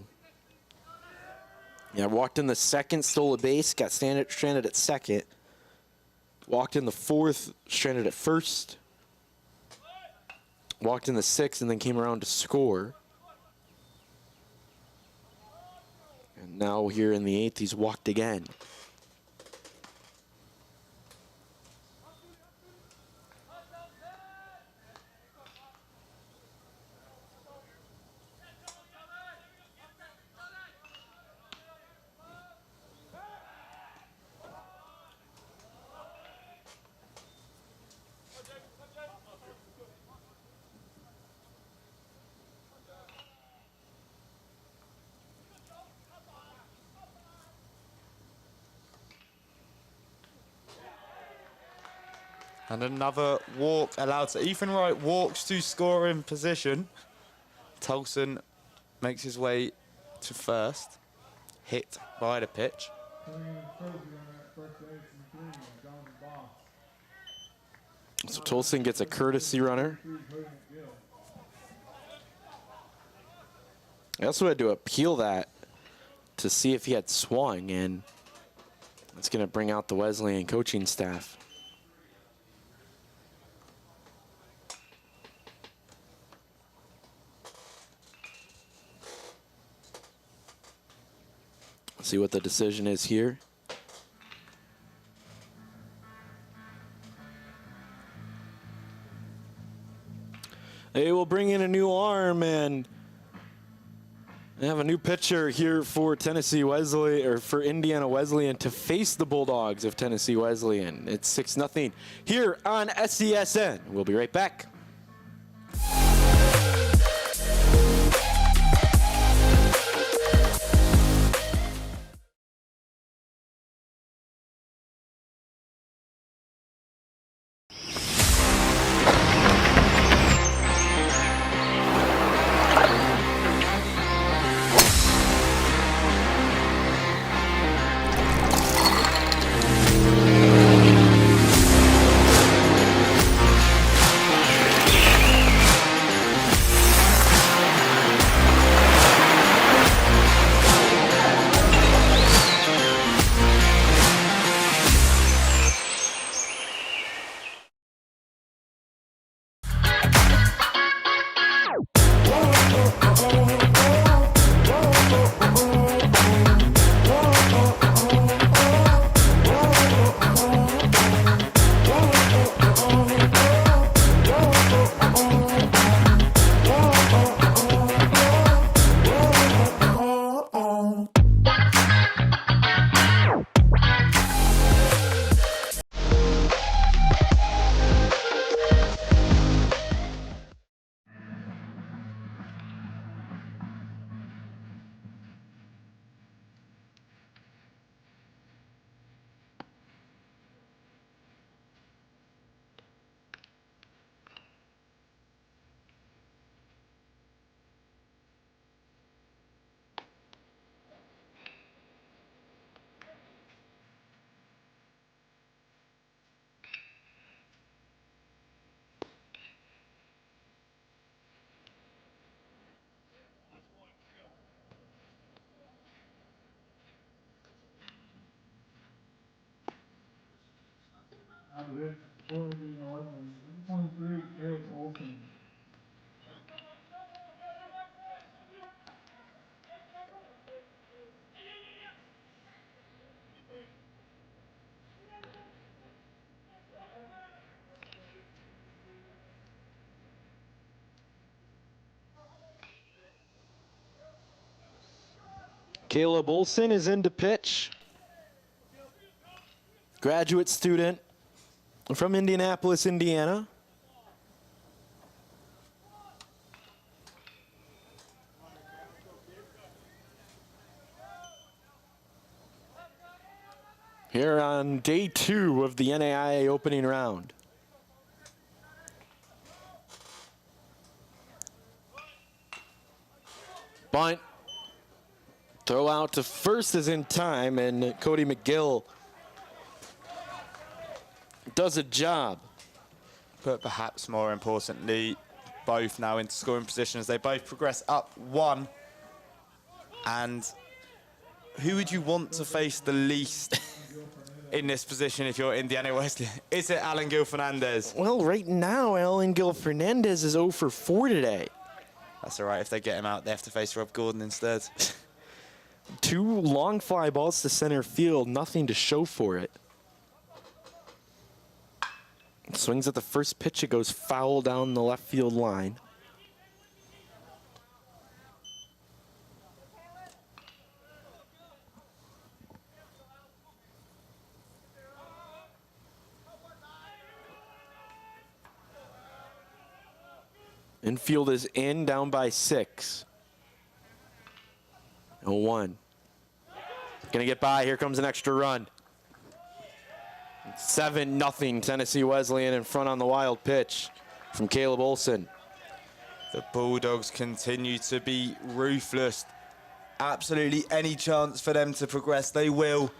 Yeah, walked in the second, stole a base, got stranded at second. Walked in the fourth, stranded at first. Walked in the sixth, and then came around to score. And now here in the eighth, he's walked again. And another walk allowed. So Ethan Wright walks to scoring position. Tolson makes his way to first. Hit by the pitch. So Tolson gets a courtesy runner. I also had to appeal that to see if he had swung, and it's going to bring out the Wesleyan coaching staff. See what the decision is here. They will bring in a new arm and have a new pitcher here for Tennessee Wesleyan, or for Indiana Wesleyan, to face the Bulldogs of Tennessee Wesleyan. It's 6-0 here on SESN. We'll be right back. Caleb Olson is in to pitch. Graduate student from Indianapolis, Indiana. Here on day 2 of the NAIA opening round. Bunt. Throw out to first is in time, and Cody McGill does a job. But perhaps more importantly, both now into scoring position as they both progress up 1. And who would you want to face the least in this position if you're Indiana Wesleyan? Is it Alan Gil Fernandez? Well, right now, Alan Gil Fernandez is 0 for 4 today. That's all right. If they get him out, they have to face Rob Gordon instead. 2 long fly balls to center field, nothing to show for it. Swings at the first pitch, it goes foul down the left field line. Infield is in, down by 6. 0-1. Gonna get by, here comes an extra run. 7-0 Tennessee Wesleyan in front on the wild pitch from Caleb Olson. The Bulldogs continue to be ruthless. Absolutely any chance for them to progress, they will.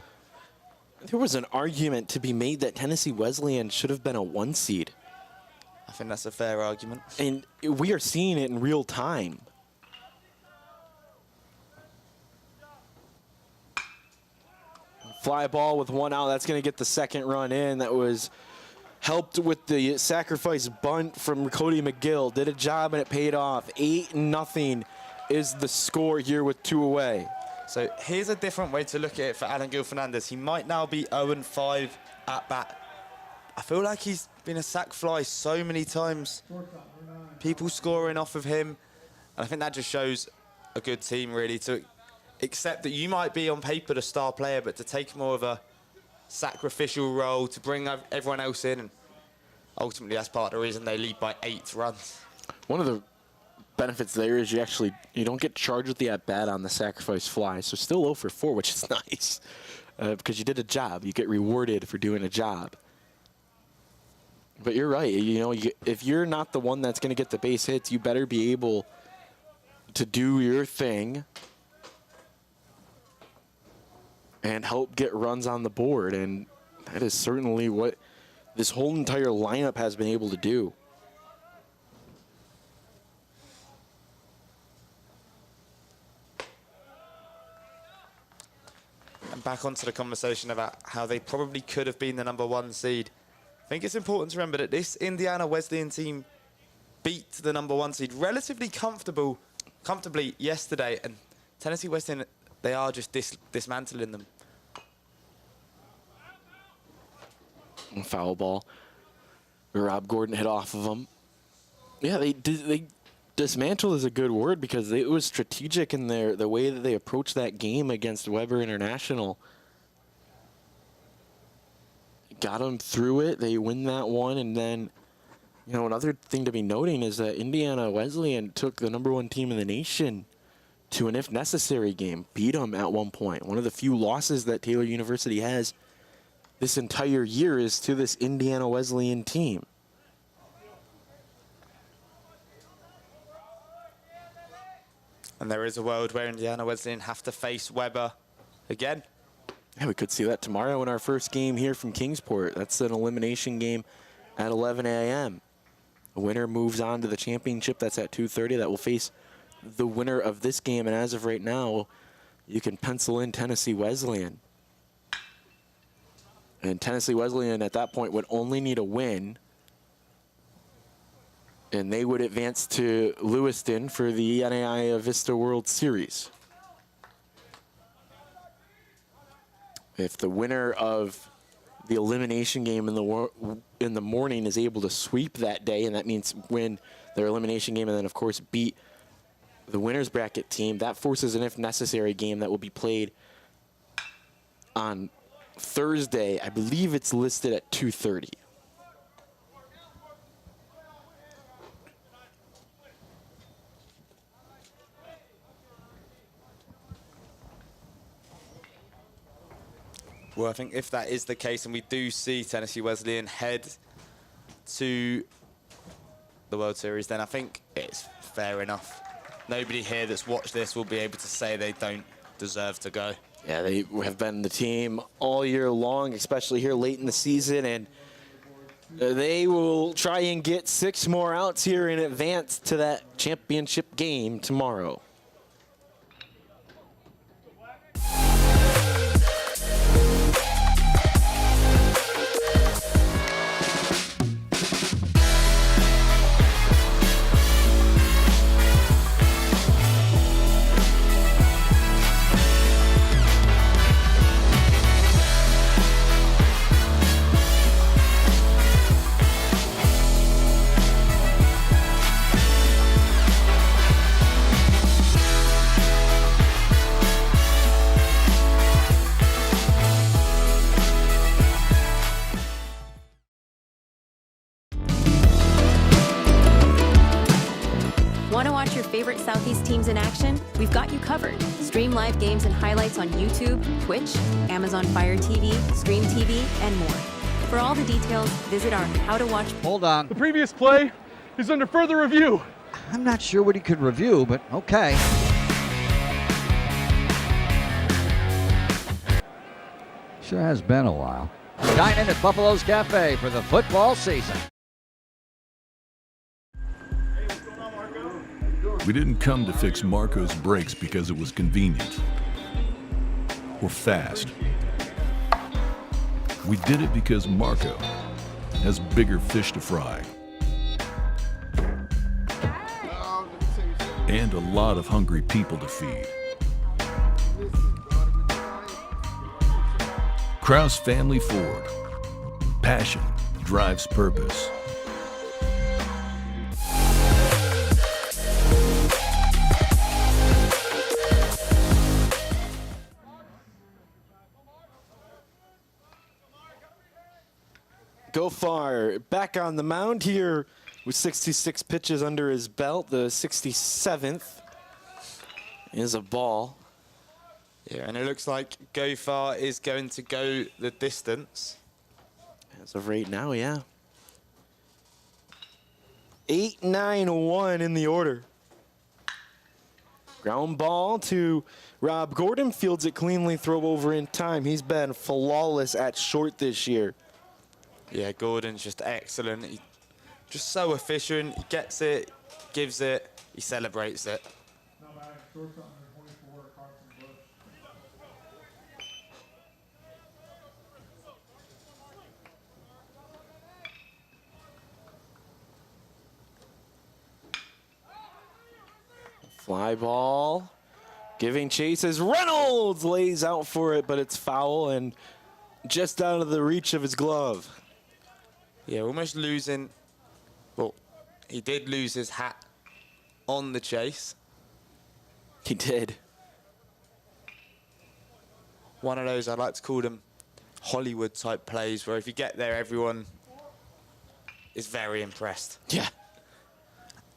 There was an argument to be made that Tennessee Wesleyan should have been a 1 seed. I think that's a fair argument. And we are seeing it in real time. Fly ball with 1 out. That's going to get the second run in. That was helped with the sacrifice bunt from Cody McGill. Did a job and it paid off. 8-0 is the score here with 2 away. So here's a different way to look at it for Alan Gil Fernandez. He might now be 0-5 at bat. I feel like he's been a sack fly so many times. People scoring off of him. And I think that just shows a good team, really, to accept that you might be on paper the star player, but to take more of a sacrificial role, to bring everyone else in. And ultimately, that's part of the reason they lead by 8 runs. One of the benefits there is you don't get charged with the at-bat on the sacrifice fly. So still 0 for 4, which is nice. Because you did a job. You get rewarded for doing a job. But you're right. If you're not the one that's going to get the base hits, you better be able to do your thing and help get runs on the board. And that is certainly what this whole entire lineup has been able to do. And back onto the conversation about how they probably could have been the #1 seed. I think it's important to remember that this Indiana Wesleyan team beat the #1 seed relatively comfortably yesterday, and Tennessee Wesleyan, they are just dismantling them. Foul ball. Rob Gordon hit off of them. Yeah, they dismantled is a good word because it was strategic in the way that they approached that game against Weber International. Got them through it. They win that one, and then, another thing to be noting is that Indiana Wesleyan took the #1 team in the nation to an if necessary game, beat them at one point. One of the few losses that Taylor University has this entire year is to this Indiana Wesleyan team. And there is a world where Indiana Wesleyan have to face Weber again. Yeah, we could see that tomorrow in our first game here from Kingsport. That's an elimination game at 11 a.m. The winner moves on to the championship. That's at 2:30. That will face the winner of this game. And as of right now, you can pencil in Tennessee Wesleyan. And Tennessee Wesleyan at that point would only need a win. And they would advance to Lewiston for the NAIA Vista World Series. If the winner of the elimination game in the morning is able to sweep that day, and that means win their elimination game and then, of course, beat the winner's bracket team. That forces an if necessary game that will be played on Thursday. I believe it's listed at 2:30. Well, I think if that is the case, and we do see Tennessee Wesleyan head to the World Series, then I think it's fair enough. Nobody here that's watched this will be able to say they don't deserve to go. Yeah, they have been the team all year long, especially here late in the season, and they will try and get 6 more outs here in advance to that championship game tomorrow. Want to watch your favorite Southeast teams in action? We've got you covered. Stream live games and highlights on YouTube, Twitch, Amazon Fire TV, Stream TV, and more. For all the details, visit our How to Watch. Hold on. The previous play is under further review. I'm not sure what he could review, but okay. Sure has been a while. Dine in at Buffalo's Cafe for the football season. We didn't come to fix Marco's brakes because it was convenient or fast. We did it because Marco has bigger fish to fry and a lot of hungry people to feed. Kraus Family Ford. Passion drives purpose. Gofar back on the mound here with 66 pitches under his belt. The 67th is a ball. Yeah, and it looks like Gofar is going to go the distance. As of right now, yeah. 8-9-1 in the order. Ground ball to Rob Gordon, fields it cleanly, throw over in time. He's been flawless at short this year. Yeah, Gordon's just excellent. He's just so efficient. He gets it, gives it, he celebrates it. Fly ball, giving chase as Reynolds lays out for it, but it's foul and just out of the reach of his glove. Yeah, almost losing. Well, he did lose his hat on the chase. He did. One of those, I'd like to call them Hollywood type plays, where if you get there, everyone is very impressed. Yeah.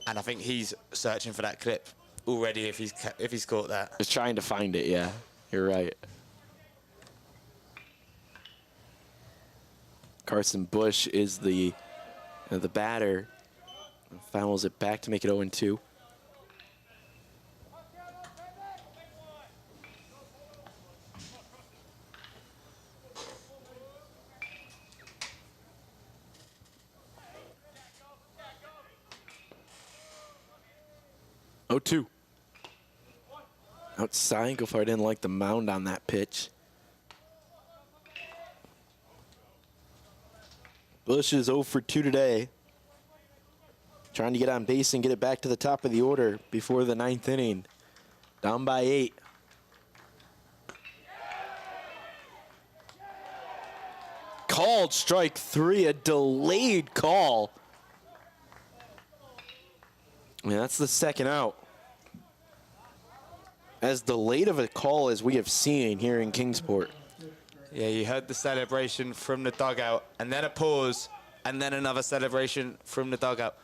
And I think he's searching for that clip already if he's caught that. Just trying to find it, yeah. You're right. Carson Bush is the batter. Fouls it back to make it 0-2. Oh-2. Outside, Gofar didn't like the mound on that pitch. Bush is 0 for 2 today. Trying to get on base and get it back to the top of the order before the 9th inning. Down by 8. Called strike 3, a delayed call. I mean, that's the second out. as delayed of a call as we have seen here in Kingsport. Yeah, you heard the celebration from the dugout, and then a pause, and then another celebration from the dugout.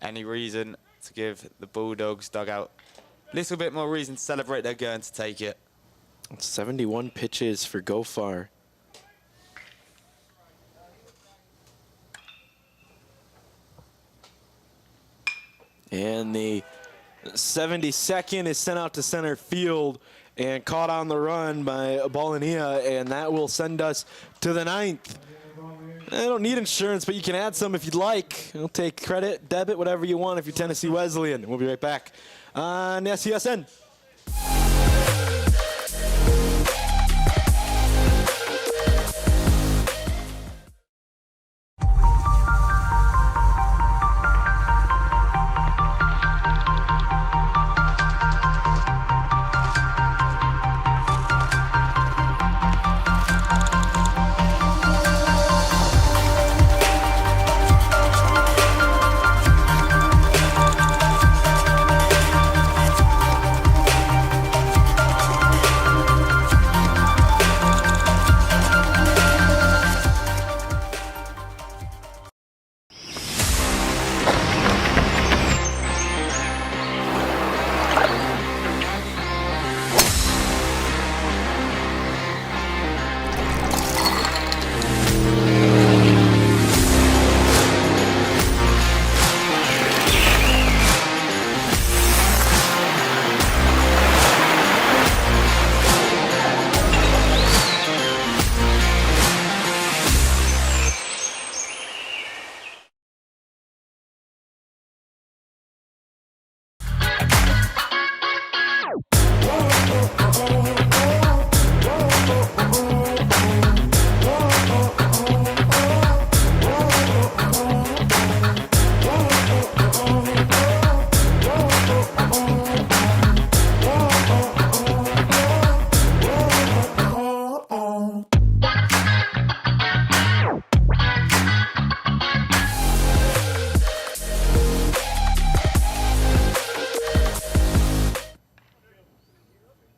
Any reason to give the Bulldogs dugout a little bit more reason to celebrate? They're going to take it. 71 pitches for Gofar. And the 72nd is sent out to center field and caught on the run by Ballania, and that will send us to the 9th. I don't need insurance, but you can add some if you'd like. I'll take credit, debit, whatever you want if you're Tennessee Wesleyan. We'll be right back on SESN.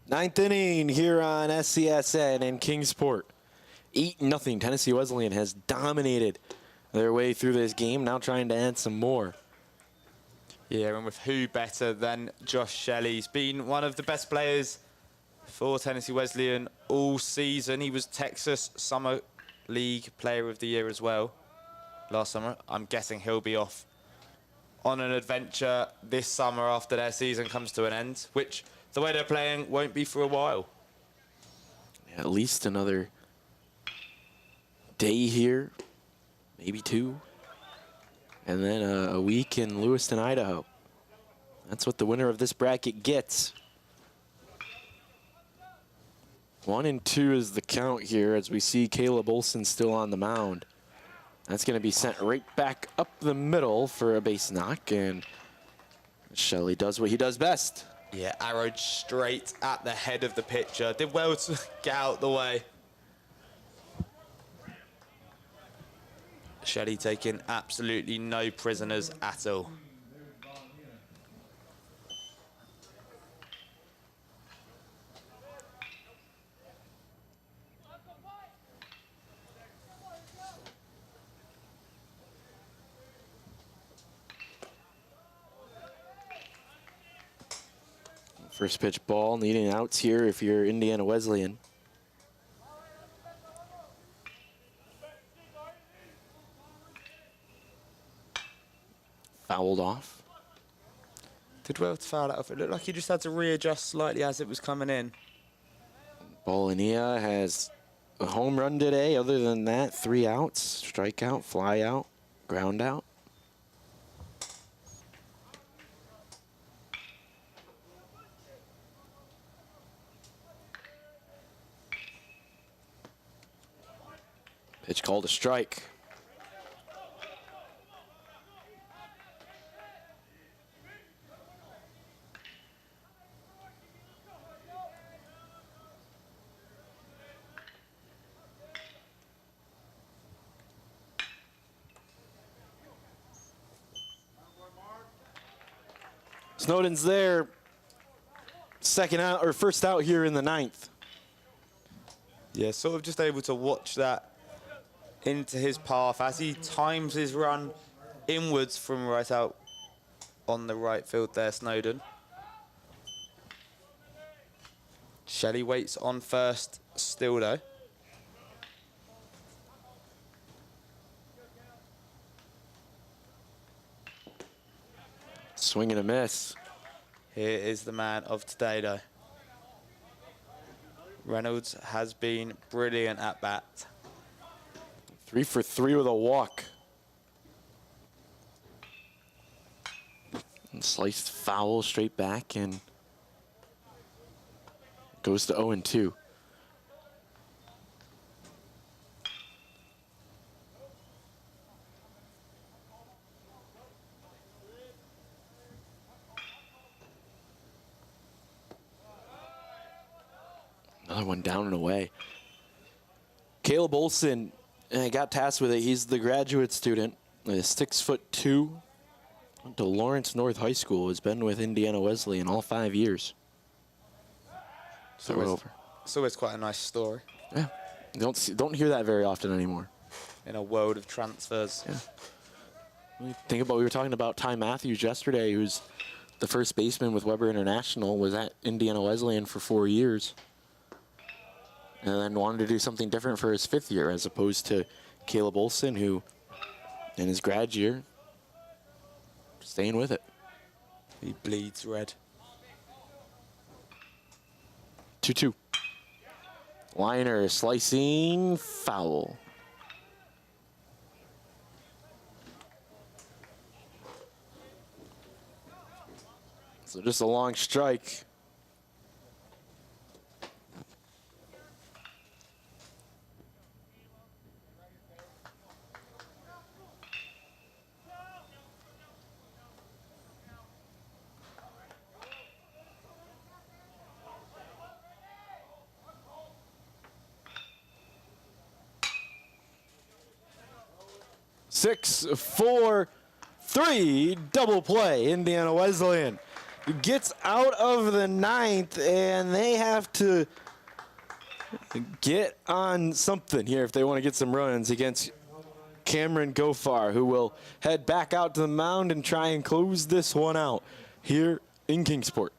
Ninth inning here on SCSN in Kingsport. 8-0. Tennessee Wesleyan has dominated their way through this game, now trying to add some more. Yeah, and with who better than Josh Shelley? He's been one of the best players for Tennessee Wesleyan all season. He was Texas Summer League Player of the Year as well last summer. I'm guessing he'll be off on an adventure this summer after their season comes to an end, which the way they're playing won't be for a while. At least another day here, maybe 2, and then a week in Lewiston, Idaho. That's what the winner of this bracket gets. 1-2 is the count here as we see Caleb Olson still on the mound. That's going to be sent right back up the middle for a base knock, and Shelley does what he does best. Yeah, arrowed straight at the head of the pitcher. Did well to get out the way. Shelley taking absolutely no prisoners at all. First pitch ball, needing outs here if you're Indiana Wesleyan. Fouled off. Did well to foul it off. It looked like he just had to readjust slightly as it was coming in. Ballania has a home run today. Other than that, 3 outs, strikeout, fly out, ground out. Pitch called a strike. Snowden's there. second out or first out here in the 9th. Yeah, sort of just able to watch that into his path as he times his run inwards from right out on the right field there, Snowden. Shelley waits on first still though. Swing and a miss. Here is the man of today though. Reynolds has been brilliant at bat. 3 for 3 with a walk. And sliced foul straight back and goes to 0-2. Another one down and away. Caleb Olson got tasked with it. He's the graduate student, 6'2", went to Lawrence North High School. Has been with Indiana Wesleyan all 5 years. So it's always quite a nice story. Yeah, don't hear that very often anymore. In a world of transfers. Yeah. Think about, we were talking about Ty Matthews yesterday, who's the first baseman with Weber International, was at Indiana Wesleyan for 4 years. And then wanted to do something different for his 5th year, as opposed to Caleb Olson, who in his grad year, staying with it. He bleeds red. 2-2. Liner slicing foul. So just a long strike. Six, 4, 3, double play. Indiana Wesleyan gets out of the 9th, and they have to get on something here if they want to get some runs against Cameron Gofar, who will head back out to the mound and try and close this one out here in Kingsport.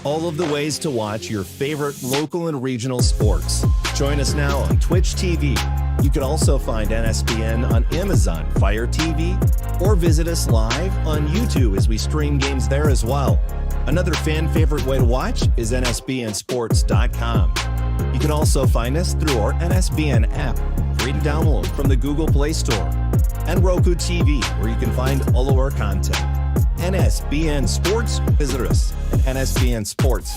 All of the ways to watch your favorite local and regional sports. Join us now on Twitch TV. You can also find NSBN on Amazon Fire TV or visit us live on YouTube as we stream games there as well. Another fan favorite way to watch is nsbnsports.com. You can also find us through our NSBN app, free to download from the Google Play Store, and Roku TV, where you can find all of our content. NSBN Sports, visit us at NSBN Sports.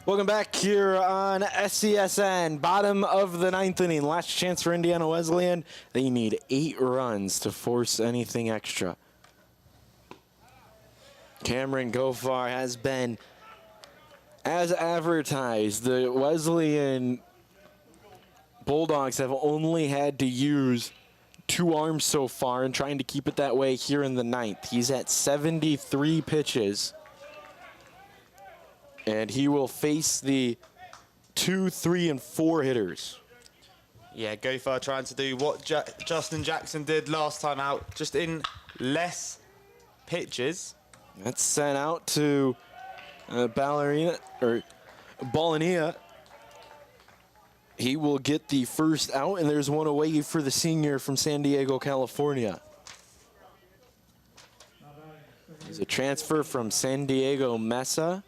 Welcome back here on SCSN. Bottom of the 9th inning. Last chance for Indiana Wesleyan. They need 8 runs to force anything extra. Cameron Gofar has been, as advertised, the Wesleyan Bulldogs have only had to use 2 arms so far and trying to keep it that way here in the 9th. He's at 73 pitches. And he will face the 2, 3, and 4 hitters. Yeah, Gofar trying to do what Justin Jackson did last time out, just in less pitches. That's sent out to Ballerina, or Ballania. He will get the first out, and there's one away for the senior from San Diego, California. There's a transfer from San Diego Mesa.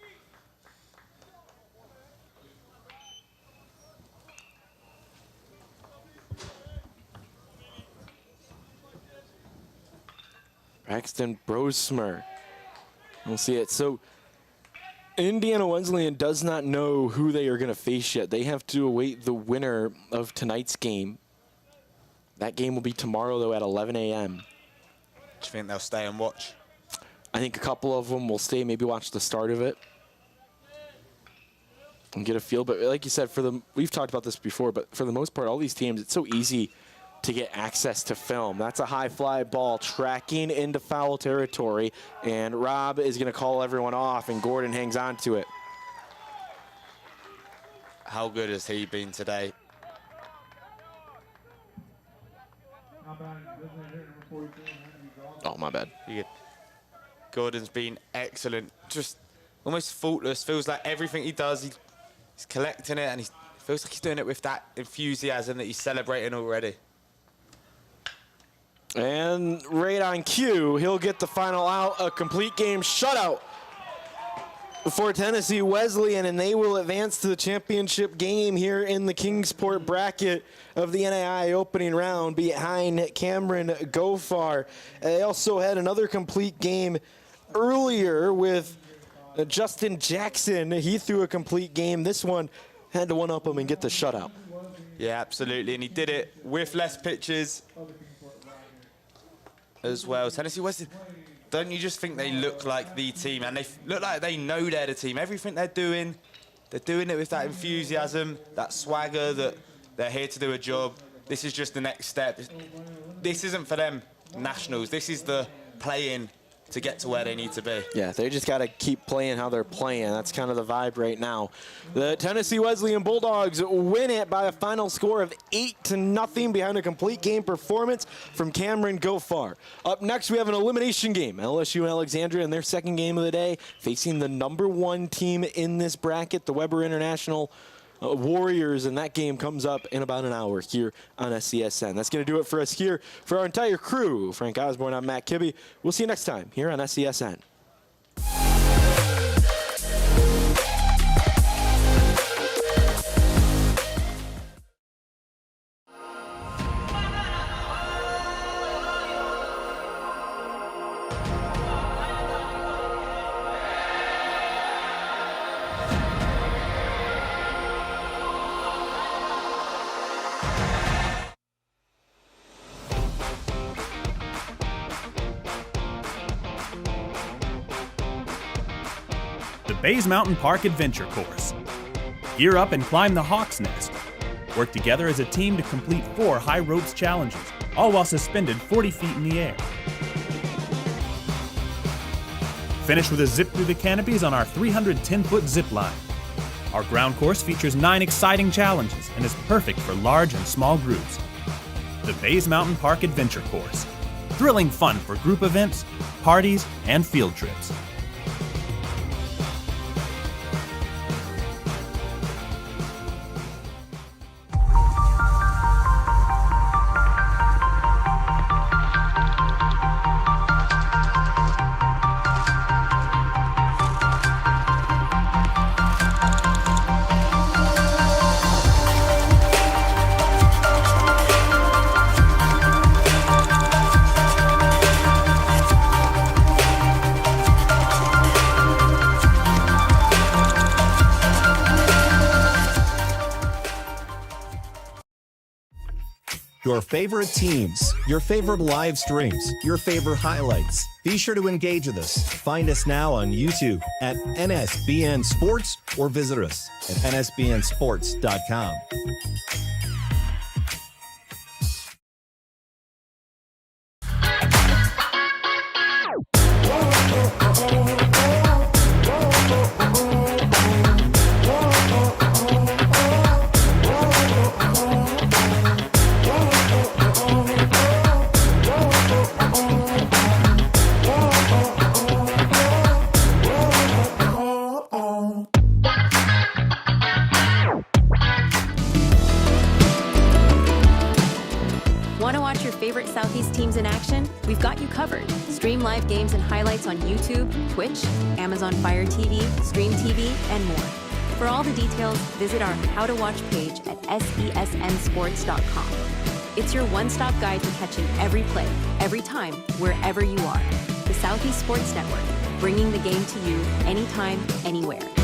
Braxton Brosmer. We'll see it. So Indiana Wesleyan does not know who they are going to face yet. They have to await the winner of tonight's game. That game will be tomorrow, though, at 11 a.m. Do you think they'll stay and watch? I think a couple of them will stay, maybe watch the start of it and get a feel. But like you said, we've talked about this before, but for the most part, all these teams, it's so easy to get access to film. That's a high fly ball tracking into foul territory, and Rob is going to call everyone off, and Gordon hangs on to it. How good has he been today? Oh, my bad. Gordon's been excellent, just almost faultless. Feels like everything he does, he's collecting it, and he feels like he's doing it with that enthusiasm that he's celebrating already. And right on cue, he'll get the final out, a complete game shutout for Tennessee Wesleyan, and they will advance to the championship game here in the Kingsport bracket of the NAIA opening round behind Cameron Gofar. They also had another complete game earlier with Justin Jackson. He threw a complete game. This one had to one-up him and get the shutout. Yeah, absolutely, and he did it with less pitches as well. Tennessee Wesleyan, don't you just think they look like the team, and they look like they know they're the team. Everything they're doing it with that enthusiasm, that swagger, that they're here to do a job. This is just the next step. This isn't for them nationals. This is the play-in to get to where they need to be. Yeah, they just got to keep playing how they're playing. That's kind of the vibe right now. The Tennessee Wesleyan Bulldogs win it by a final score of 8-0 behind a complete game performance from Cameron Gofar. Up next, we have an elimination game. LSU and Alexandria in their second game of the day, facing the #1 team in this bracket, the Weber International Warriors, and that game comes up in about an hour here on SCSN. That's going to do it for us here. For our entire crew, Frank Osborne, I'm Matt Kibbe. We'll see you next time here on SCSN. Bays Mountain Park Adventure Course. Gear up and climb the Hawk's Nest. Work together as a team to complete 4 high ropes challenges, all while suspended 40 feet in the air. Finish with a zip through the canopies on our 310-foot zip line. Our ground course features 9 exciting challenges and is perfect for large and small groups. The Bays Mountain Park Adventure Course. Thrilling fun for group events, parties, and field trips. Your favorite teams, your favorite live streams, your favorite highlights. Be sure to engage with us. Find us now on YouTube at NSBN Sports or visit us at nsbnsports.com. covered. Stream live games and highlights on YouTube, Twitch, Amazon Fire TV, Stream TV, and more. For all the details, visit our How to Watch page at sesnsports.com. It's your one-stop guide to catching every play, every time, wherever you are. The Southeast Sports Network, bringing the game to you anytime, anywhere.